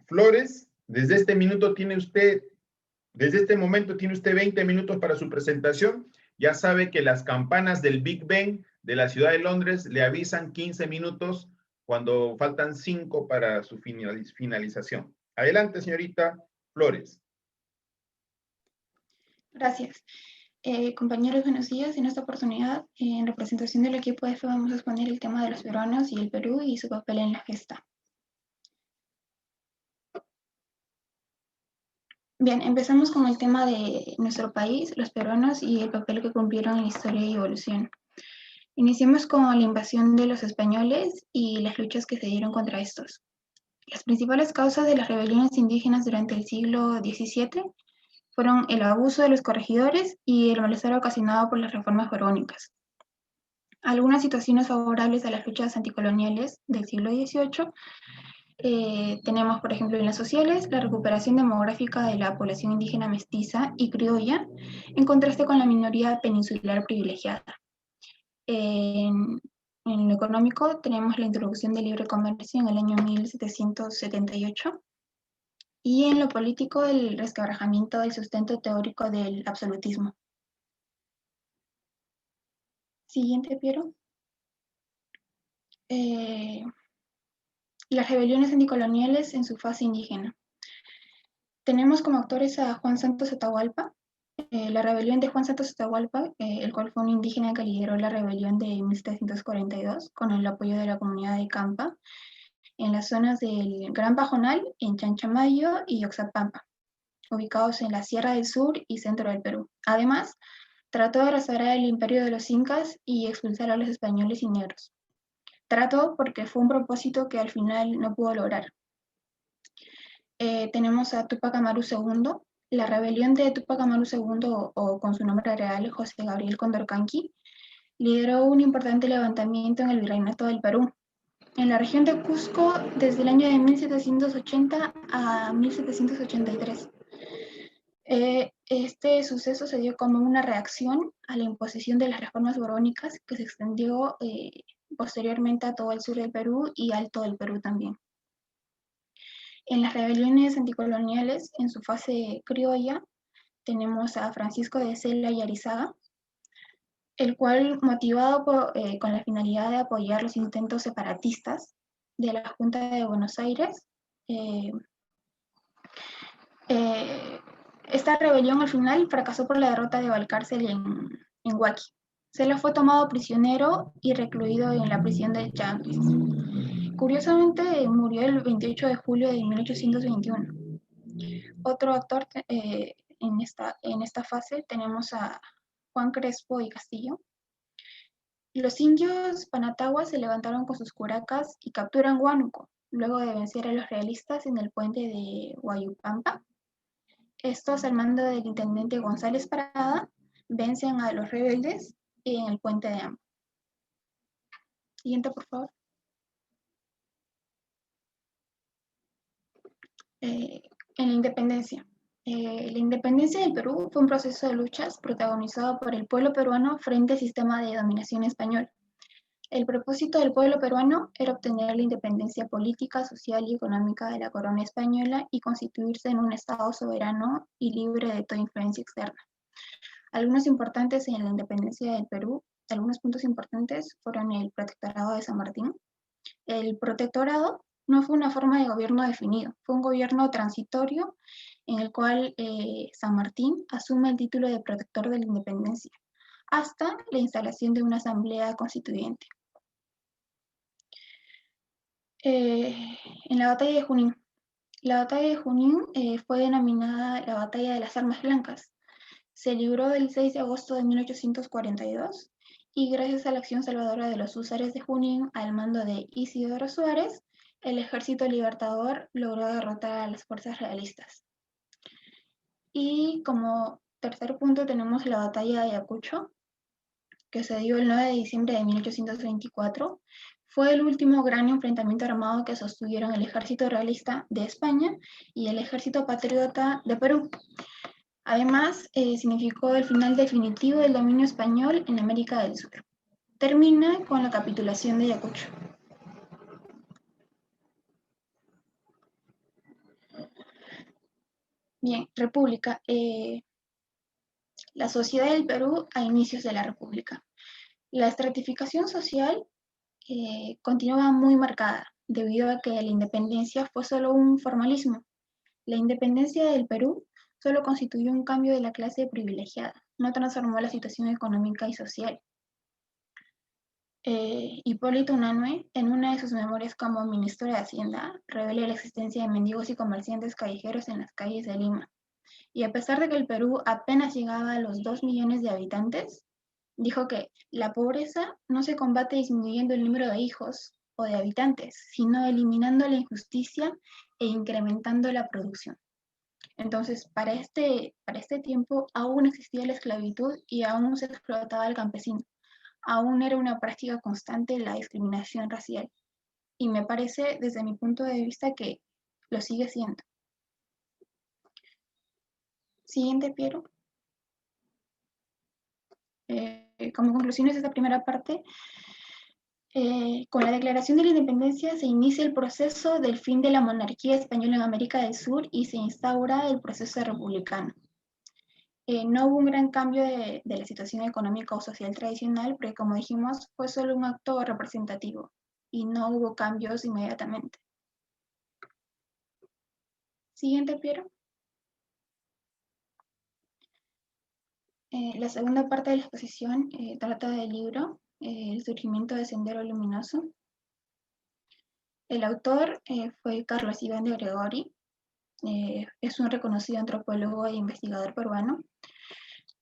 Flores. Desde este momento tiene usted 20 minutos para su presentación ya sabe que las campanas del Big Ben de la ciudad de Londres le avisan 15 minutos cuando faltan 5 para su finalización. Adelante, señorita Flores. Gracias. Compañeros, buenos días. En esta oportunidad, en representación del equipo F, vamos a exponer el tema de los peruanos y el Perú y su papel en la gesta. Bien, empezamos con el tema de nuestro país, los peruanos y el papel que cumplieron en la historia y evolución. Iniciemos con la invasión de los españoles y las luchas que se dieron contra estos. Las principales causas de las rebeliones indígenas durante el siglo XVII fueron el abuso de los corregidores y el malestar ocasionado por las reformas borbónicas. Algunas situaciones favorables a las luchas anticoloniales del siglo XVIII tenemos, por ejemplo, en las sociales, la recuperación demográfica de la población indígena mestiza y criolla, en contraste con la minoría peninsular privilegiada. En lo económico, tenemos la introducción del libre comercio en el año 1778, y en lo político, el resquebrajamiento del sustento teórico del absolutismo. Siguiente, Piero. Las rebeliones anticoloniales en su fase indígena. Tenemos como actores a Juan Santos Atahualpa, la rebelión de Juan Santos Atahualpa, el cual fue un indígena que lideró la rebelión de 1742 con el apoyo de la comunidad de Campa en las zonas del Gran Pajonal, en Chanchamayo y Oxapampa, ubicados en la Sierra del Sur y centro del Perú. Además, trató de restaurar el imperio de los incas y expulsar a los españoles y negros. Trató porque fue un propósito que al final no pudo lograr. Tenemos a Túpac Amaru II. La rebelión de Túpac Amaru II, o con su nombre real, José Gabriel Condorcanqui, lideró un importante levantamiento en el virreinato del Perú, en la región de Cusco, desde el año de 1780 a 1783. Este suceso se dio como una reacción a la imposición de las reformas borbónicas que se extendió posteriormente a todo el sur del Perú y alto del Perú también. En las rebeliones anticoloniales, en su fase criolla, tenemos a Francisco de Sela y Arizaga, el cual, motivado con la finalidad de apoyar los intentos separatistas de la Junta de Buenos Aires, esta rebelión al final fracasó por la derrota de Valcárcel en Huaki. Sela fue tomado prisionero y recluido en la prisión de Chamblis. Curiosamente, murió el 28 de julio de 1821. Otro actor en esta fase tenemos a Juan Crespo y Castillo. Los indios Panataguas se levantaron con sus curacas y capturan Huánuco, luego de vencer a los realistas en el puente de Huayupampa. Estos, al mando del intendente González Parada, vencen a los rebeldes en el puente de Amba. Siguiente, por favor. En la independencia. La independencia del Perú fue un proceso de luchas protagonizado por el pueblo peruano frente al sistema de dominación español. El propósito del pueblo peruano era obtener la independencia política, social y económica de la corona española y constituirse en un Estado soberano y libre de toda influencia externa. Algunos importantes en la independencia del Perú, algunos puntos importantes fueron el Protectorado de San Martín. El protectorado no fue una forma de gobierno definido, fue un gobierno transitorio en el cual San Martín asume el título de protector de la independencia hasta la instalación de una asamblea constituyente. En la batalla de Junín. La batalla de Junín fue denominada la Batalla de las Armas Blancas. Se libró el 6 de agosto de 1842 y gracias a la acción salvadora de los húsares de Junín al mando de Isidoro Suárez, el ejército libertador logró derrotar a las fuerzas realistas. Y como tercer punto tenemos la batalla de Ayacucho, que se dio el 9 de diciembre de 1824. Fue el último gran enfrentamiento armado que sostuvieron el ejército realista de España y el ejército patriota de Perú. Además, significó el final definitivo del dominio español en América del Sur. Termina con la capitulación de Ayacucho. Bien, República. La sociedad del Perú a inicios de la República. La estratificación social continúa muy marcada, debido a que la independencia fue solo un formalismo. La independencia del Perú solo constituyó un cambio de la clase privilegiada, no transformó la situación económica y social. Hipólito Unanue, en una de sus memorias como ministro de Hacienda, revela la existencia de mendigos y comerciantes callejeros en las calles de Lima. Y a pesar de que el Perú apenas llegaba a los 2 millones de habitantes, dijo que la pobreza no se combate disminuyendo el número de hijos o de habitantes, sino eliminando la injusticia e incrementando la producción. Entonces, para este tiempo aún existía la esclavitud y aún se explotaba al campesino. Aún era una práctica constante la discriminación racial. Y me parece, desde mi punto de vista, que lo sigue siendo. Siguiente, Piero. Como conclusiones de esta primera parte, con la declaración de la independencia se inicia el proceso del fin de la monarquía española en América del Sur y se instaura el proceso republicano. No hubo un gran cambio de la situación económica o social tradicional, porque como dijimos, fue solo un acto representativo y no hubo cambios inmediatamente. Siguiente, Piero. La segunda parte de la exposición trata del libro El surgimiento de Sendero Luminoso. El autor fue Carlos Iván de Gregori, es un reconocido antropólogo e investigador peruano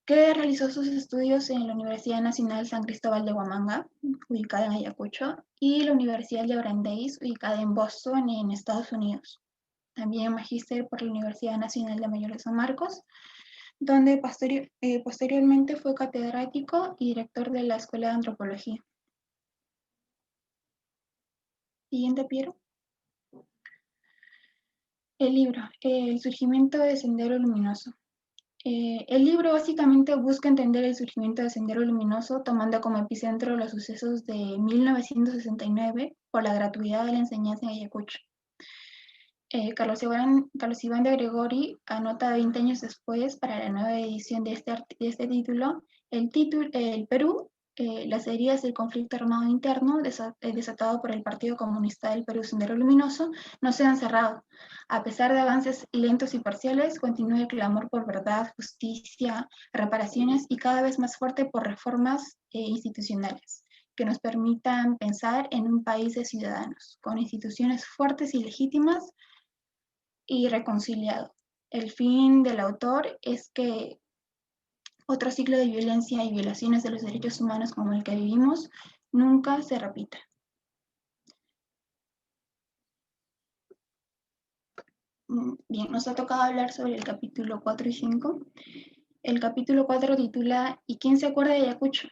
que realizó sus estudios en la Universidad Nacional San Cristóbal de Huamanga, ubicada en Ayacucho, y la Universidad de Brandeis, ubicada en Boston, en Estados Unidos. También magíster por la Universidad Nacional de Mayor de San Marcos, donde posteriormente fue catedrático y director de la Escuela de Antropología. Siguiente, Piero. El libro, El surgimiento de Sendero Luminoso. El libro básicamente busca entender el surgimiento de Sendero Luminoso, tomando como epicentro los sucesos de 1969 por la gratuidad de la enseñanza en Ayacucho. Carlos Iván de Gregori anota 20 años después, para la nueva edición de este título, el Perú, las heridas del conflicto armado interno desatado por el Partido Comunista del Perú Sendero Luminoso no se han cerrado. A pesar de avances lentos y parciales, continúa el clamor por verdad, justicia, reparaciones y cada vez más fuerte por reformas institucionales que nos permitan pensar en un país de ciudadanos, con instituciones fuertes y legítimas y reconciliado. El fin del autor es que otro ciclo de violencia y violaciones de los derechos humanos como el que vivimos nunca se repita. Bien, nos ha tocado hablar sobre el capítulo 4 y 5. El capítulo 4 titula ¿Y quién se acuerda de Ayacucho?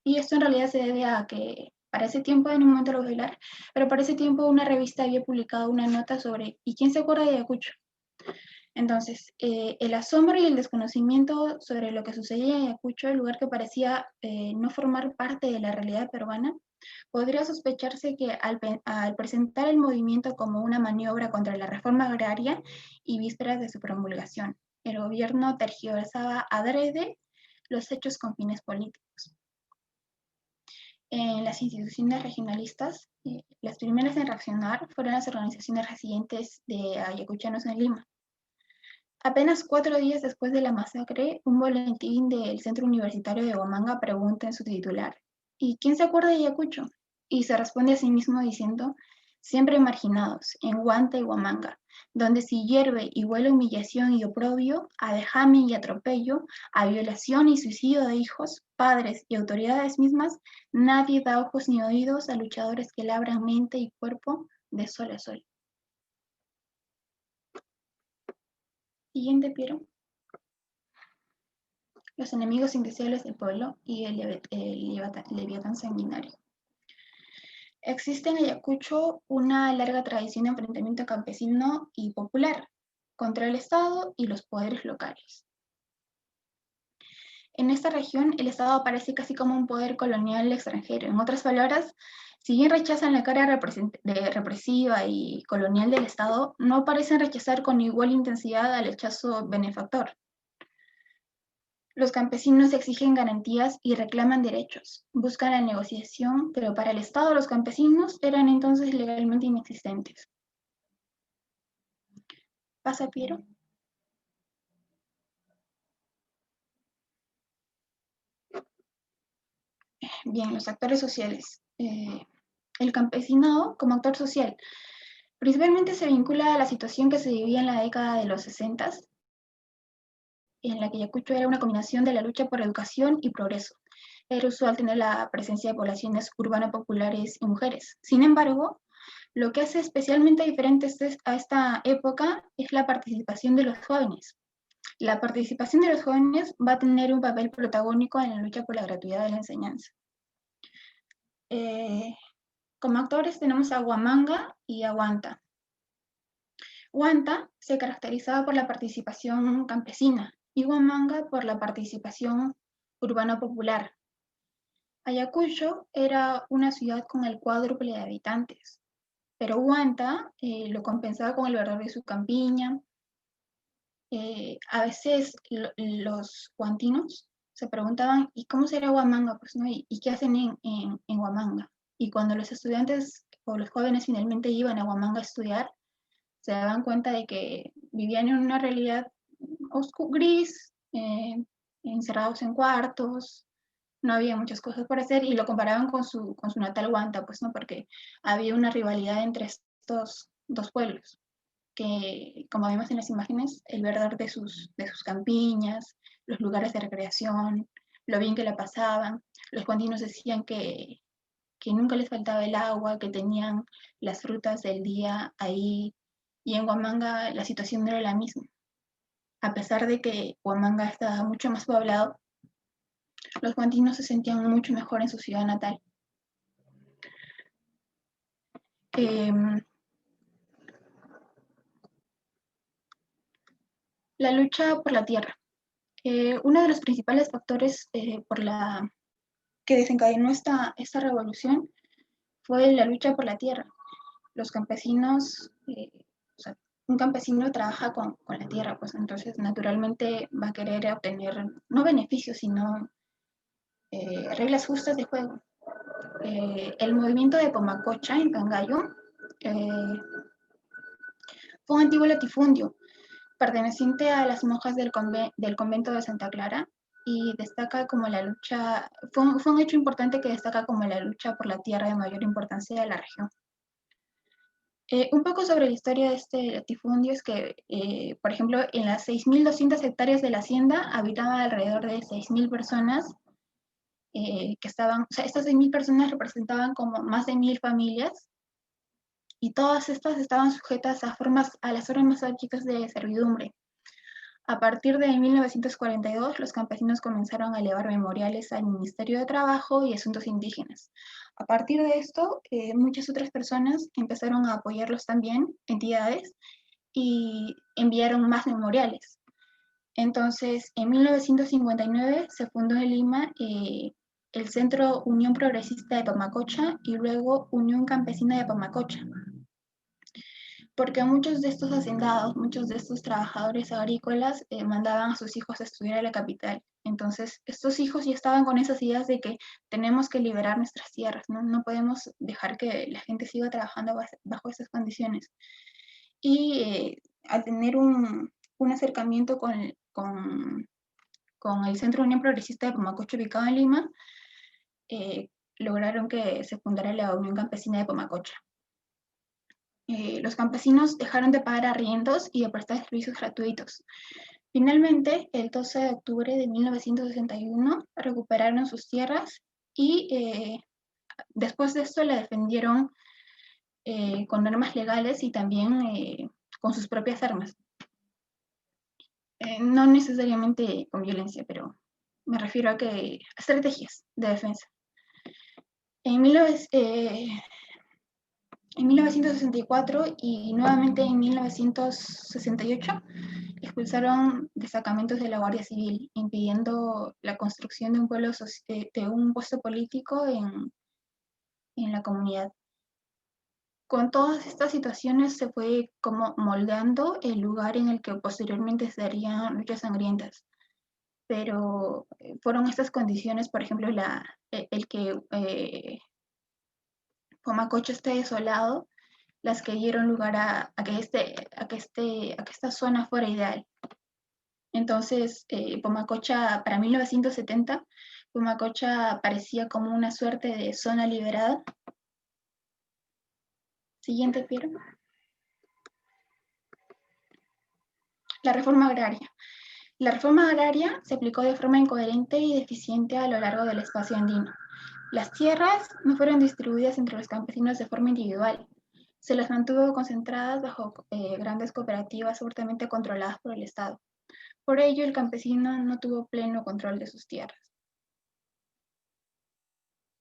Y esto en realidad se debe a que para ese tiempo, en un momento lo voy a hablar, pero para ese tiempo una revista había publicado una nota sobre ¿y quién se acuerda de Ayacucho? Entonces, el asombro y el desconocimiento sobre lo que sucedía en Ayacucho, el lugar que parecía no formar parte de la realidad peruana, podría sospecharse que al presentar el movimiento como una maniobra contra la reforma agraria y vísperas de su promulgación, el gobierno tergiversaba adrede los hechos con fines políticos. En las instituciones regionalistas, las primeras en reaccionar fueron las organizaciones residentes de ayacuchanos en Lima. Apenas 4 días después de la masacre, un boletín del Centro Universitario de Huamanga pregunta en su titular, ¿y quién se acuerda de Ayacucho? Y se responde a sí mismo diciendo, siempre marginados, en Huanta y Huamanga, donde si hierve y huele humillación y oprobio, a vejamen y atropello, a violación y suicidio de hijos, padres y autoridades mismas, nadie da ojos ni oídos a luchadores que labran mente y cuerpo de sol a sol. Siguiente, Piero. Los enemigos indeseables del pueblo y el leviatán sanguinario. Existe en Ayacucho una larga tradición de enfrentamiento campesino y popular contra el Estado y los poderes locales. En esta región, el Estado aparece casi como un poder colonial extranjero. En otras palabras, si bien rechazan la cara represiva y colonial del Estado, no parecen rechazar con igual intensidad al hechazo benefactor. Los campesinos exigen garantías y reclaman derechos, buscan la negociación, pero para el Estado los campesinos eran entonces legalmente inexistentes. ¿Pasa, Piero? Bien, los actores sociales. El campesinado como actor social principalmente se vincula a la situación que se vivía en la década de los 60, en la que Ayacucho era una combinación de la lucha por educación y progreso. Era usual tener la presencia de poblaciones urbanas populares y mujeres. Sin embargo, lo que hace especialmente diferente a esta época es la participación de los jóvenes. La participación de los jóvenes va a tener un papel protagónico en la lucha por la gratuidad de la enseñanza. Como actores tenemos a Huamanga y a Huanta. Huanta se caracterizaba por la participación campesina y Huamanga por la participación urbana popular. Ayacucho era una ciudad con el cuádruple de habitantes, pero Huanta lo compensaba con el verdor de su campiña. A veces los huantinos se preguntaban, ¿y cómo será Huamanga? Pues, ¿no? ¿Y qué hacen en Huamanga? Y cuando los estudiantes o los jóvenes finalmente iban a Huamanga a estudiar, se daban cuenta de que vivían en una realidad gris, encerrados en cuartos, no había muchas cosas por hacer, y lo comparaban con su natal Huanta, pues, ¿no? Porque había una rivalidad entre estos dos pueblos, que, como vemos en las imágenes, el verdor de sus campiñas, los lugares de recreación, lo bien que la pasaban. Los huantinos decían que nunca les faltaba el agua, que tenían las frutas del día ahí, y en Huamanga la situación no era la misma. A pesar de que Huamanga estaba mucho más poblado, los huantinos se sentían mucho mejor en su ciudad natal. La lucha por la tierra. Uno de los principales factores que desencadenó esta revolución fue la lucha por la tierra. Los campesinos, o sea, un campesino trabaja con la tierra, pues entonces naturalmente va a querer obtener no beneficios, sino reglas justas de juego. El movimiento de Pomacocha en Cangallo fue un antiguo latifundio perteneciente a las monjas del convento de Santa Clara, y destaca como la lucha, fue un hecho importante que destaca como la lucha por la tierra de mayor importancia de la región. Un poco sobre la historia de este latifundio es que, por ejemplo, en las 6.200 hectáreas de la hacienda habitaban alrededor de 6.000 personas que estaban, o sea, estas 6.000 personas representaban como más de 1.000 familias, y todas estas estaban sujetas a las formas más anchas de servidumbre. A partir de 1942, los campesinos comenzaron a elevar memoriales al Ministerio de Trabajo y Asuntos Indígenas. A partir de esto, muchas otras personas empezaron a apoyarlos también, entidades, y enviaron más memoriales. Entonces, en 1959 se fundó en Lima el Centro Unión Progresista de Pamacocha y luego Unión Campesina de Pamacocha, porque muchos de estos hacendados, muchos de estos trabajadores agrícolas mandaban a sus hijos a estudiar a la capital. Entonces, estos hijos ya estaban con esas ideas de que tenemos que liberar nuestras tierras, ¿no? No podemos dejar que la gente siga trabajando bajo esas condiciones. Y al tener un acercamiento con el Centro Unión Progresista de Pamacocha ubicado en Lima, lograron que se fundara la Unión Campesina de Pamacocha. Los campesinos dejaron de pagar arriendos y de prestar servicios gratuitos. Finalmente, el 12 de octubre de 1961, recuperaron sus tierras y después de esto la defendieron con normas legales y también con sus propias armas. No necesariamente con violencia, pero me refiero a estrategias de defensa. En 1964 y nuevamente en 1968 expulsaron destacamentos de la Guardia Civil, impidiendo la construcción de un puesto político en la comunidad. Con todas estas situaciones se fue como moldeando el lugar en el que posteriormente se darían luchas sangrientas. pero fueron estas condiciones, por ejemplo, el que Pomacocha esté desolado, las que dieron lugar a que esta zona fuera ideal. Entonces, Pomacocha, para 1970, Pomacocha parecía como una suerte de zona liberada. Siguiente, Piero. La reforma agraria. La reforma agraria se aplicó de forma incoherente y deficiente a lo largo del espacio andino. Las tierras no fueron distribuidas entre los campesinos de forma individual. Se las mantuvo concentradas bajo grandes cooperativas fuertemente controladas por el Estado. Por ello, el campesino no tuvo pleno control de sus tierras.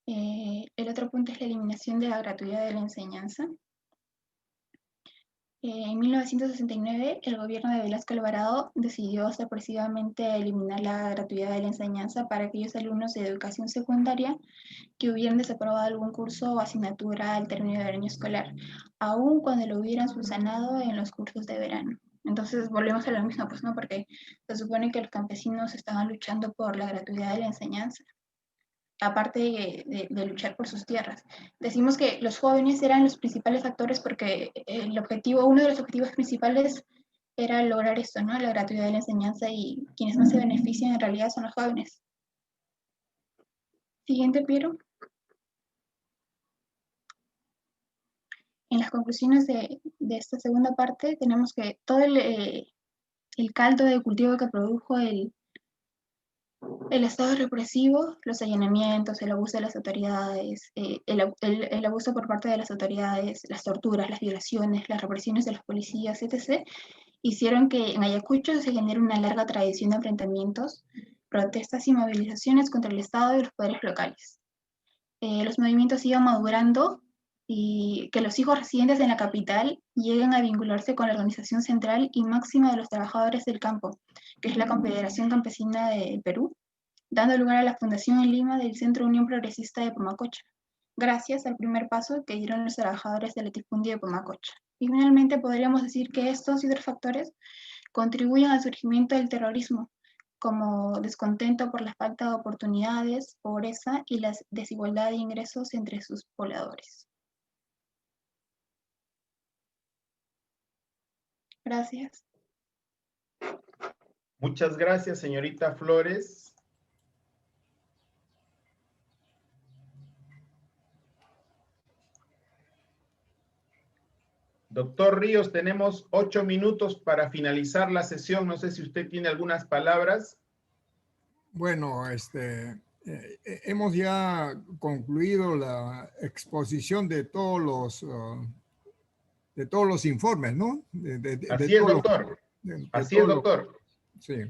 El otro punto es la eliminación de la gratuidad de la enseñanza. En 1969, el gobierno de Velasco Alvarado decidió sorpresivamente eliminar la gratuidad de la enseñanza para aquellos alumnos de educación secundaria que hubieran desaprobado algún curso o asignatura al término del año escolar, aun cuando lo hubieran subsanado en los cursos de verano. Entonces volvemos a lo mismo, pues, ¿no? Porque se supone que los campesinos estaban luchando por la gratuidad de la enseñanza, aparte de luchar por sus tierras. Decimos que los jóvenes eran los principales actores porque uno de los objetivos principales era lograr esto, ¿no? La gratuidad de la enseñanza, y quienes más se benefician en realidad son los jóvenes. Siguiente, Piero. En las conclusiones de esta segunda parte tenemos que todo el caldo de cultivo que produjo el estado represivo, los allanamientos, el abuso de las autoridades, el abuso por parte de las autoridades, las torturas, las violaciones, las represiones de los policías, etc., hicieron que en Ayacucho se genere una larga tradición de enfrentamientos, protestas y movilizaciones contra el Estado y los poderes locales. Los movimientos iban madurando y que los hijos residentes en la capital lleguen a vincularse con la organización central y máxima de los trabajadores del campo, que es la Confederación Campesina del Perú, dando lugar a la fundación en Lima del Centro Unión Progresista de Pomacocha, gracias al primer paso que dieron los trabajadores del latifundio de Pomacocha. Y finalmente podríamos decir que estos y otros factores contribuyen al surgimiento del terrorismo, como descontento por la falta de oportunidades, pobreza y la desigualdad de ingresos entre sus pobladores. Gracias. Muchas gracias, señorita Flores. Doctor Ríos, tenemos 8 minutos para finalizar la sesión. No sé si usted tiene algunas palabras. Bueno, hemos ya concluido la exposición de todos los informes, ¿no? Así es, doctor. Así es, doctor. Sí.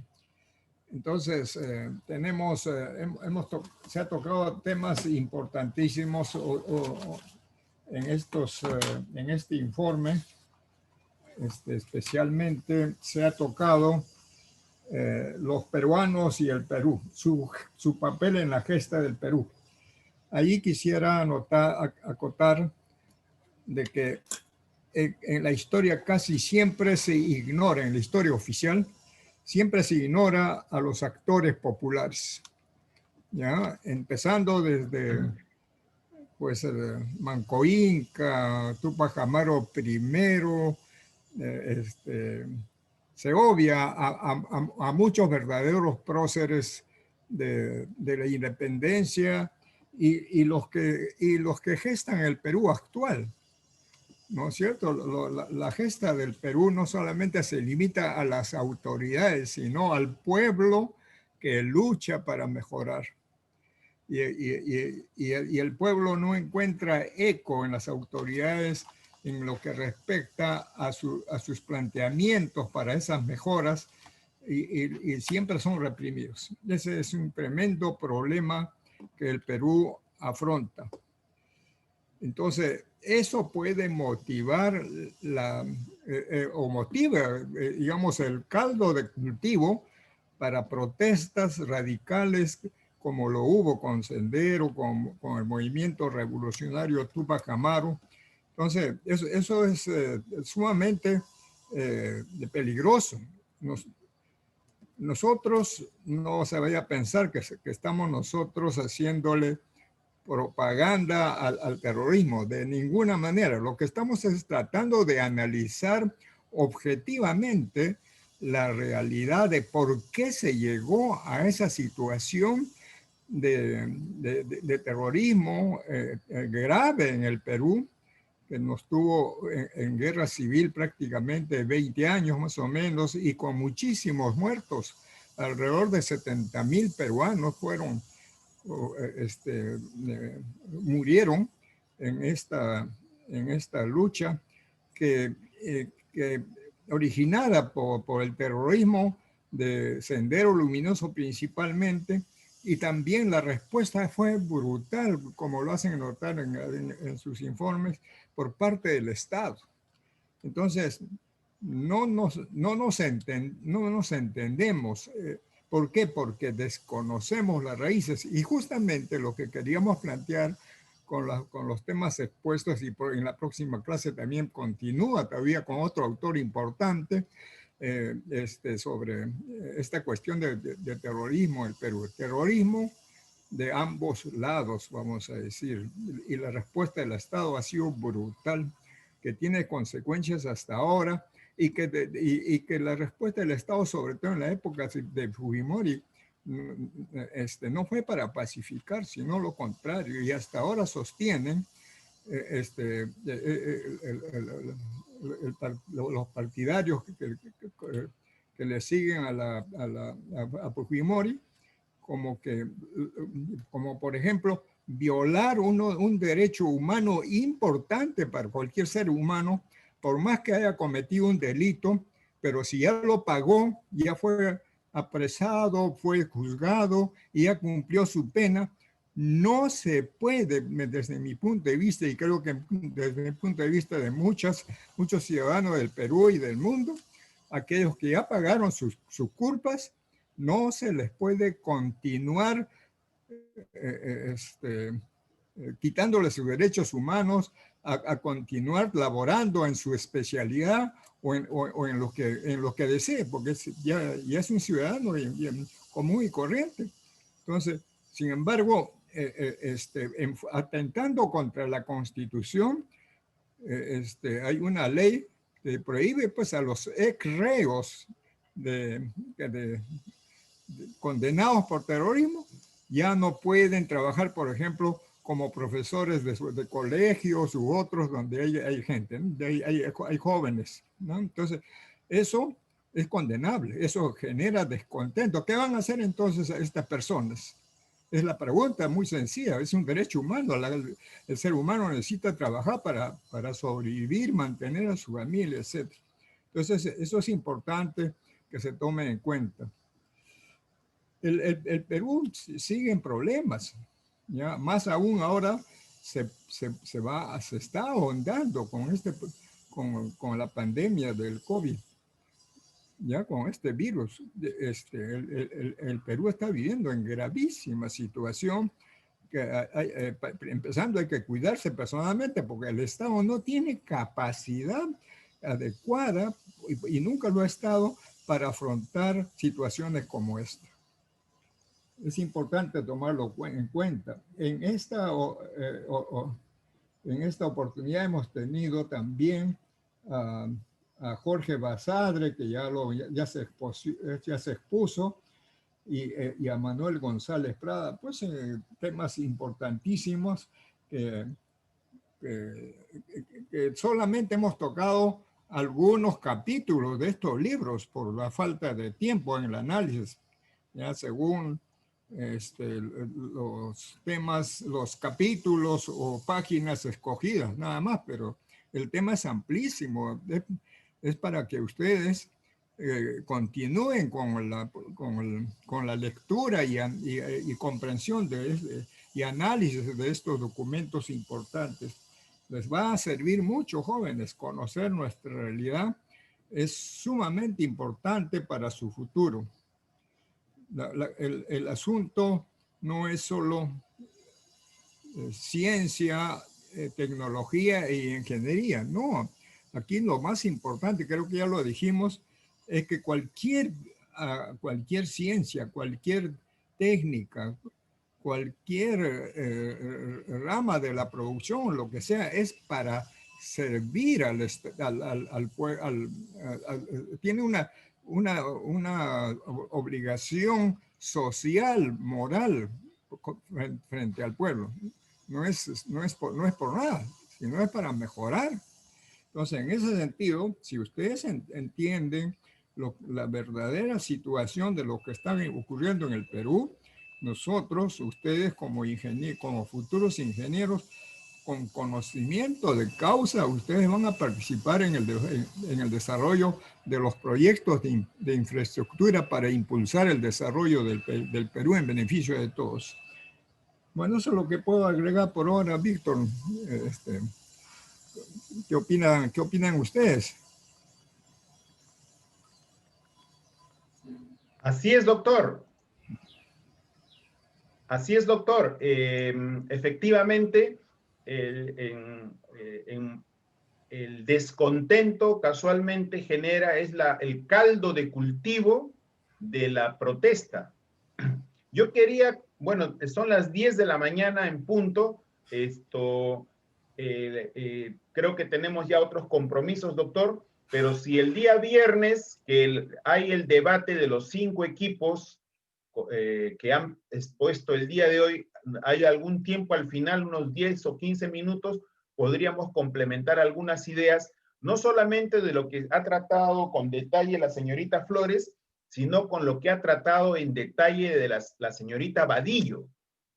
Entonces, se ha tocado temas importantísimos en este informe. Especialmente se ha tocado los peruanos y el Perú, su papel en la gesta del Perú. Allí quisiera acotar de que en la historia casi siempre se ignora, en la historia oficial, siempre se ignora a los actores populares, ¿ya? Empezando desde pues, Manco Inca, Túpac Amaru I, se obvia a muchos verdaderos próceres de la independencia y los que gestan el Perú actual. ¿No es cierto? La gesta del Perú no solamente se limita a las autoridades, sino al pueblo que lucha para mejorar. Y el pueblo no encuentra eco en las autoridades en lo que respecta a sus planteamientos para esas mejoras, y siempre son reprimidos. Ese es un tremendo problema que el Perú afronta. Entonces, eso puede motivar digamos, el caldo de cultivo para protestas radicales como lo hubo con Sendero, con el movimiento revolucionario Túpac Amaru. Entonces, eso es sumamente peligroso. nosotros no se vaya a pensar que estamos nosotros haciéndole propaganda al terrorismo, de ninguna manera. Lo que estamos es tratando de analizar objetivamente la realidad de por qué se llegó a esa situación de terrorismo grave en el Perú, que nos tuvo en guerra civil prácticamente 20 años más o menos, y con muchísimos muertos. Alrededor de 70,000 peruanos fueron murieron en esta lucha que originada por el terrorismo de Sendero Luminoso principalmente, y también la respuesta fue brutal, como lo hacen notar en sus informes, por parte del Estado. Entonces, no nos entendemos. ¿Por qué? Porque desconocemos las raíces, y justamente lo que queríamos plantear con los temas expuestos, y en la próxima clase también continúa todavía con otro autor importante sobre esta cuestión de terrorismo en el Perú. El terrorismo de ambos lados, vamos a decir, y la respuesta del Estado ha sido brutal, que tiene consecuencias hasta ahora, y que la respuesta del Estado, sobre todo en la época de Fujimori, no fue para pacificar, sino lo contrario, y hasta ahora sostienen los partidarios que le siguen a Fujimori, como por ejemplo, violar un derecho humano importante para cualquier ser humano, por más que haya cometido un delito, pero si ya lo pagó, ya fue apresado, fue juzgado y ya cumplió su pena, no se puede, desde mi punto de vista, y creo que desde el punto de vista de muchos ciudadanos del Perú y del mundo, aquellos que ya pagaron sus culpas, no se les puede continuar quitándoles sus derechos humanos, a continuar laborando en su especialidad o en lo que desee, porque ya es un ciudadano común y corriente. Entonces, sin embargo, atentando contra la Constitución, hay una ley que prohíbe pues a los ex reos condenados por terrorismo, ya no pueden trabajar, por ejemplo, como profesores de colegios u otros donde hay gente, ¿no? hay jóvenes, ¿no? Entonces, eso es condenable, eso genera descontento. ¿Qué van a hacer entonces a estas personas? Es la pregunta muy sencilla, es un derecho humano. El ser humano necesita trabajar para sobrevivir, mantener a su familia, etc. Entonces, eso es importante que se tome en cuenta. El Perú sigue en problemas, ¿ya? Más aún ahora se está ahondando con la pandemia del COVID, ya con este virus. El Perú está viviendo en gravísima situación, empezando hay que cuidarse personalmente porque el Estado no tiene capacidad adecuada y nunca lo ha estado para afrontar situaciones como esta. Es importante tomarlo en cuenta. En esta oportunidad hemos tenido también a Jorge Basadre, que ya se expuso, y a Manuel González Prada, pues temas importantísimos que solamente hemos tocado algunos capítulos de estos libros por la falta de tiempo en el análisis, ya según los temas, los capítulos o páginas escogidas, nada más, pero el tema es amplísimo. Es para que ustedes continúen con la lectura y comprensión y análisis de estos documentos importantes. Les va a servir mucho, jóvenes, conocer nuestra realidad. Es sumamente importante para su futuro. El asunto no es solo ciencia, tecnología e ingeniería, no. Aquí lo más importante, creo que ya lo dijimos, es que cualquier a cualquier ciencia, cualquier técnica, cualquier rama de la producción, lo que sea, es para servir tiene una obligación social, moral, frente al pueblo. No es por nada, sino es para mejorar. Entonces, en ese sentido, si ustedes entienden la verdadera situación de lo que está ocurriendo en el Perú, nosotros, ustedes como futuros ingenieros, con conocimiento de causa, ustedes van a participar en el desarrollo de los proyectos de infraestructura para impulsar el desarrollo del Perú en beneficio de todos. Bueno, eso es lo que puedo agregar por ahora, Víctor. ¿Qué opinan ustedes? Así es, doctor. Así es, doctor. Efectivamente, el descontento casualmente genera, el caldo de cultivo de la protesta. Yo quería, bueno, son las 10 de la mañana en punto, creo que tenemos ya otros compromisos, doctor, pero si el día viernes hay el debate de los 5 equipos que han expuesto el día de hoy, hay algún tiempo al final, unos 10 o 15 minutos, podríamos complementar algunas ideas, no solamente de lo que ha tratado con detalle la señorita Flores, sino con lo que ha tratado en detalle de la señorita Vadillo.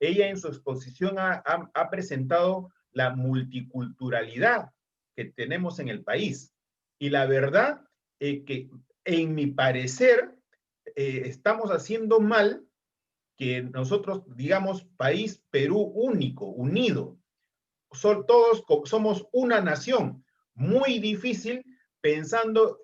Ella en su exposición ha presentado la multiculturalidad que tenemos en el país. Y la verdad que, en mi parecer, estamos haciendo mal que nosotros digamos país Perú único, unido. Todos somos una nación. Muy difícil pensando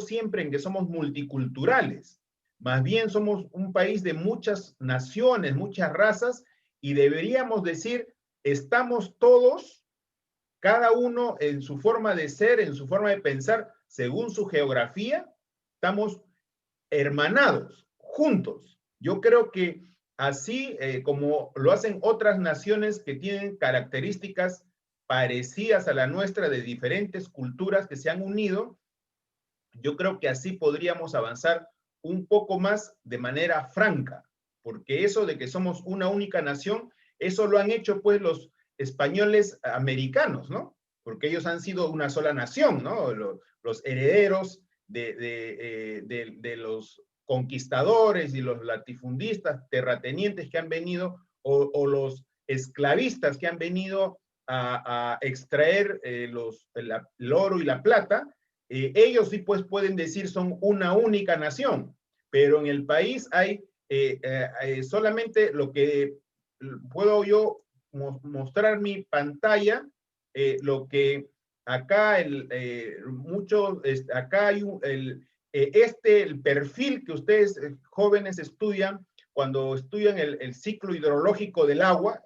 siempre en que somos multiculturales. Más bien somos un país de muchas naciones, muchas razas, y deberíamos decir, estamos todos, cada uno en su forma de ser, en su forma de pensar, según su geografía, estamos hermanados, juntos. Yo creo que así como lo hacen otras naciones que tienen características parecidas a la nuestra, de diferentes culturas que se han unido, yo creo que así podríamos avanzar un poco más de manera franca, porque eso de que somos una única nación, eso lo han hecho pues los españoles americanos, ¿no? Porque ellos han sido una sola nación, ¿no? Los herederos de los conquistadores y los latifundistas, terratenientes que han venido, o los esclavistas que han venido a extraer el oro y la plata, ellos sí pues pueden decir son una única nación, pero en el país hay solamente lo que puedo yo mostrar mi pantalla, lo que acá acá hay el perfil que ustedes jóvenes estudian cuando estudian el ciclo hidrológico del agua,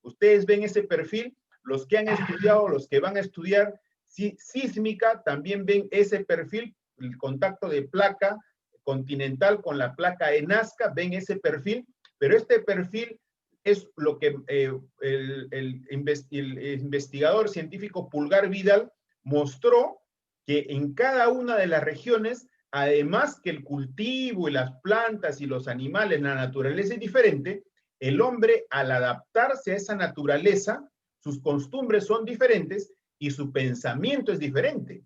ustedes ven ese perfil, los que han estudiado, los que van a estudiar sísmica también ven ese perfil, el contacto de placa continental con la placa de Nazca, ven ese perfil, pero este perfil es lo que el investigador científico Pulgar Vidal mostró, que en cada una de las regiones, además que el cultivo y las plantas y los animales, la naturaleza es diferente, el hombre al adaptarse a esa naturaleza, sus costumbres son diferentes y su pensamiento es diferente.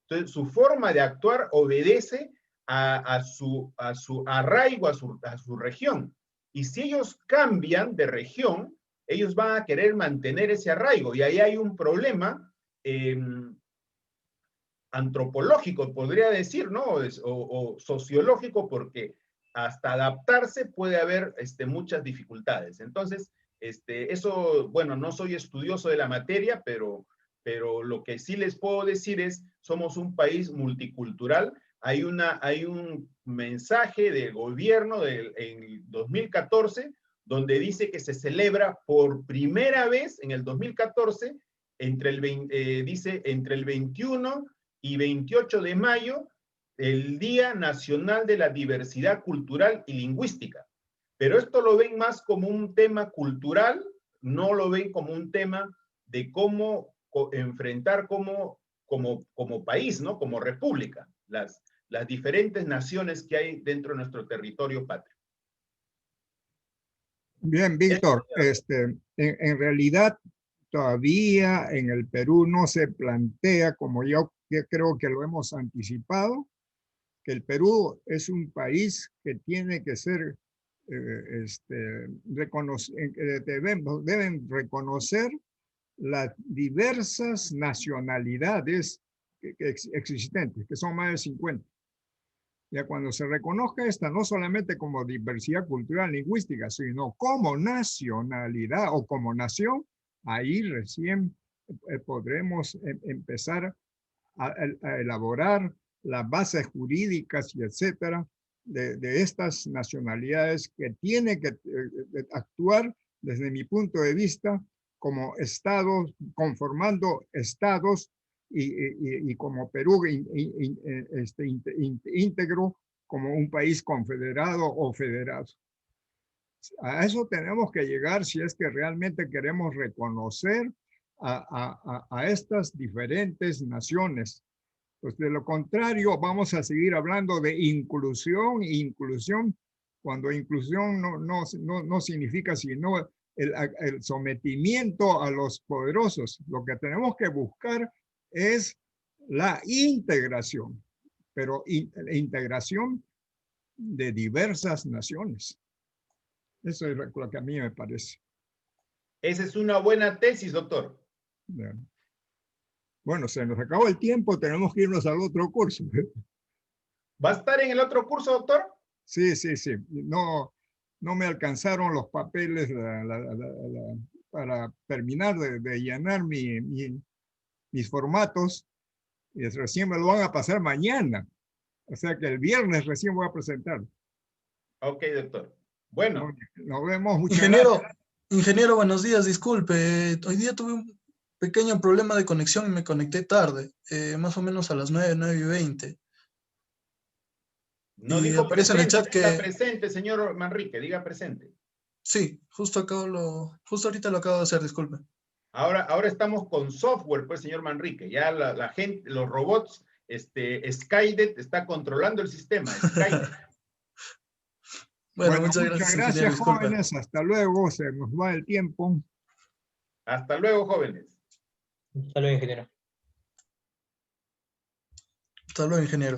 Entonces, su forma de actuar obedece a su arraigo, a su región. Y si ellos cambian de región, ellos van a querer mantener ese arraigo. Y ahí hay un problema antropológico, podría decir, ¿no? O sociológico, porque hasta adaptarse puede haber muchas dificultades. Entonces, eso, bueno, no soy estudioso de la materia, pero lo que sí les puedo decir es, somos un país multicultural. Hay un mensaje del gobierno en 2014, donde dice que se celebra por primera vez en el 2014, entre el 21 y 28 de mayo, el Día Nacional de la Diversidad Cultural y Lingüística. Pero esto lo ven más como un tema cultural, no lo ven como un tema de cómo enfrentar como país, ¿no? Como república, las diferentes naciones que hay dentro de nuestro territorio patrio. Bien, Víctor, en realidad todavía en el Perú no se plantea, como yo creo que lo hemos anticipado, que el Perú es un país que tiene que ser, deben reconocer las diversas nacionalidades existentes, que son más de 50. Ya cuando se reconozca esta no solamente como diversidad cultural lingüística, sino como nacionalidad o como nación, ahí recién podremos empezar a elaborar las bases jurídicas y etcétera de estas nacionalidades que tienen que actuar desde mi punto de vista como estados, conformando estados y como Perú íntegro como un país confederado o federado. A eso tenemos que llegar si es que realmente queremos reconocer a estas diferentes naciones. Pues de lo contrario, vamos a seguir hablando de inclusión, cuando inclusión no significa sino el sometimiento a los poderosos. Lo que tenemos que buscar es la integración, pero integración de diversas naciones. Eso es lo que a mí me parece. Esa es una buena tesis, doctor. Bueno, se nos acabó el tiempo, tenemos que irnos al otro curso. ¿Va a estar en el otro curso, doctor? Sí. No me alcanzaron los papeles para terminar de llenar mis formatos y recién me lo van a pasar mañana. O sea que el viernes recién voy a presentar. Ok, doctor. Bueno. Nos vemos. Ingeniero, buenos días. Disculpe, hoy día tuve un pequeño problema de conexión y me conecté tarde, más o menos a las 9:20. No y dijo aparece presente, en el chat diga que... presente, señor Manrique, diga presente. Sí, justo ahorita lo acabo de hacer, disculpe. Ahora estamos con software, pues, señor Manrique. Ya la gente, los robots, Skynet está controlando el sistema. Skynet. Bueno, muchas gracias, jóvenes. Hasta luego, se nos va el tiempo. Hasta luego, jóvenes. Hasta luego, ingeniero. Hasta luego, ingeniero.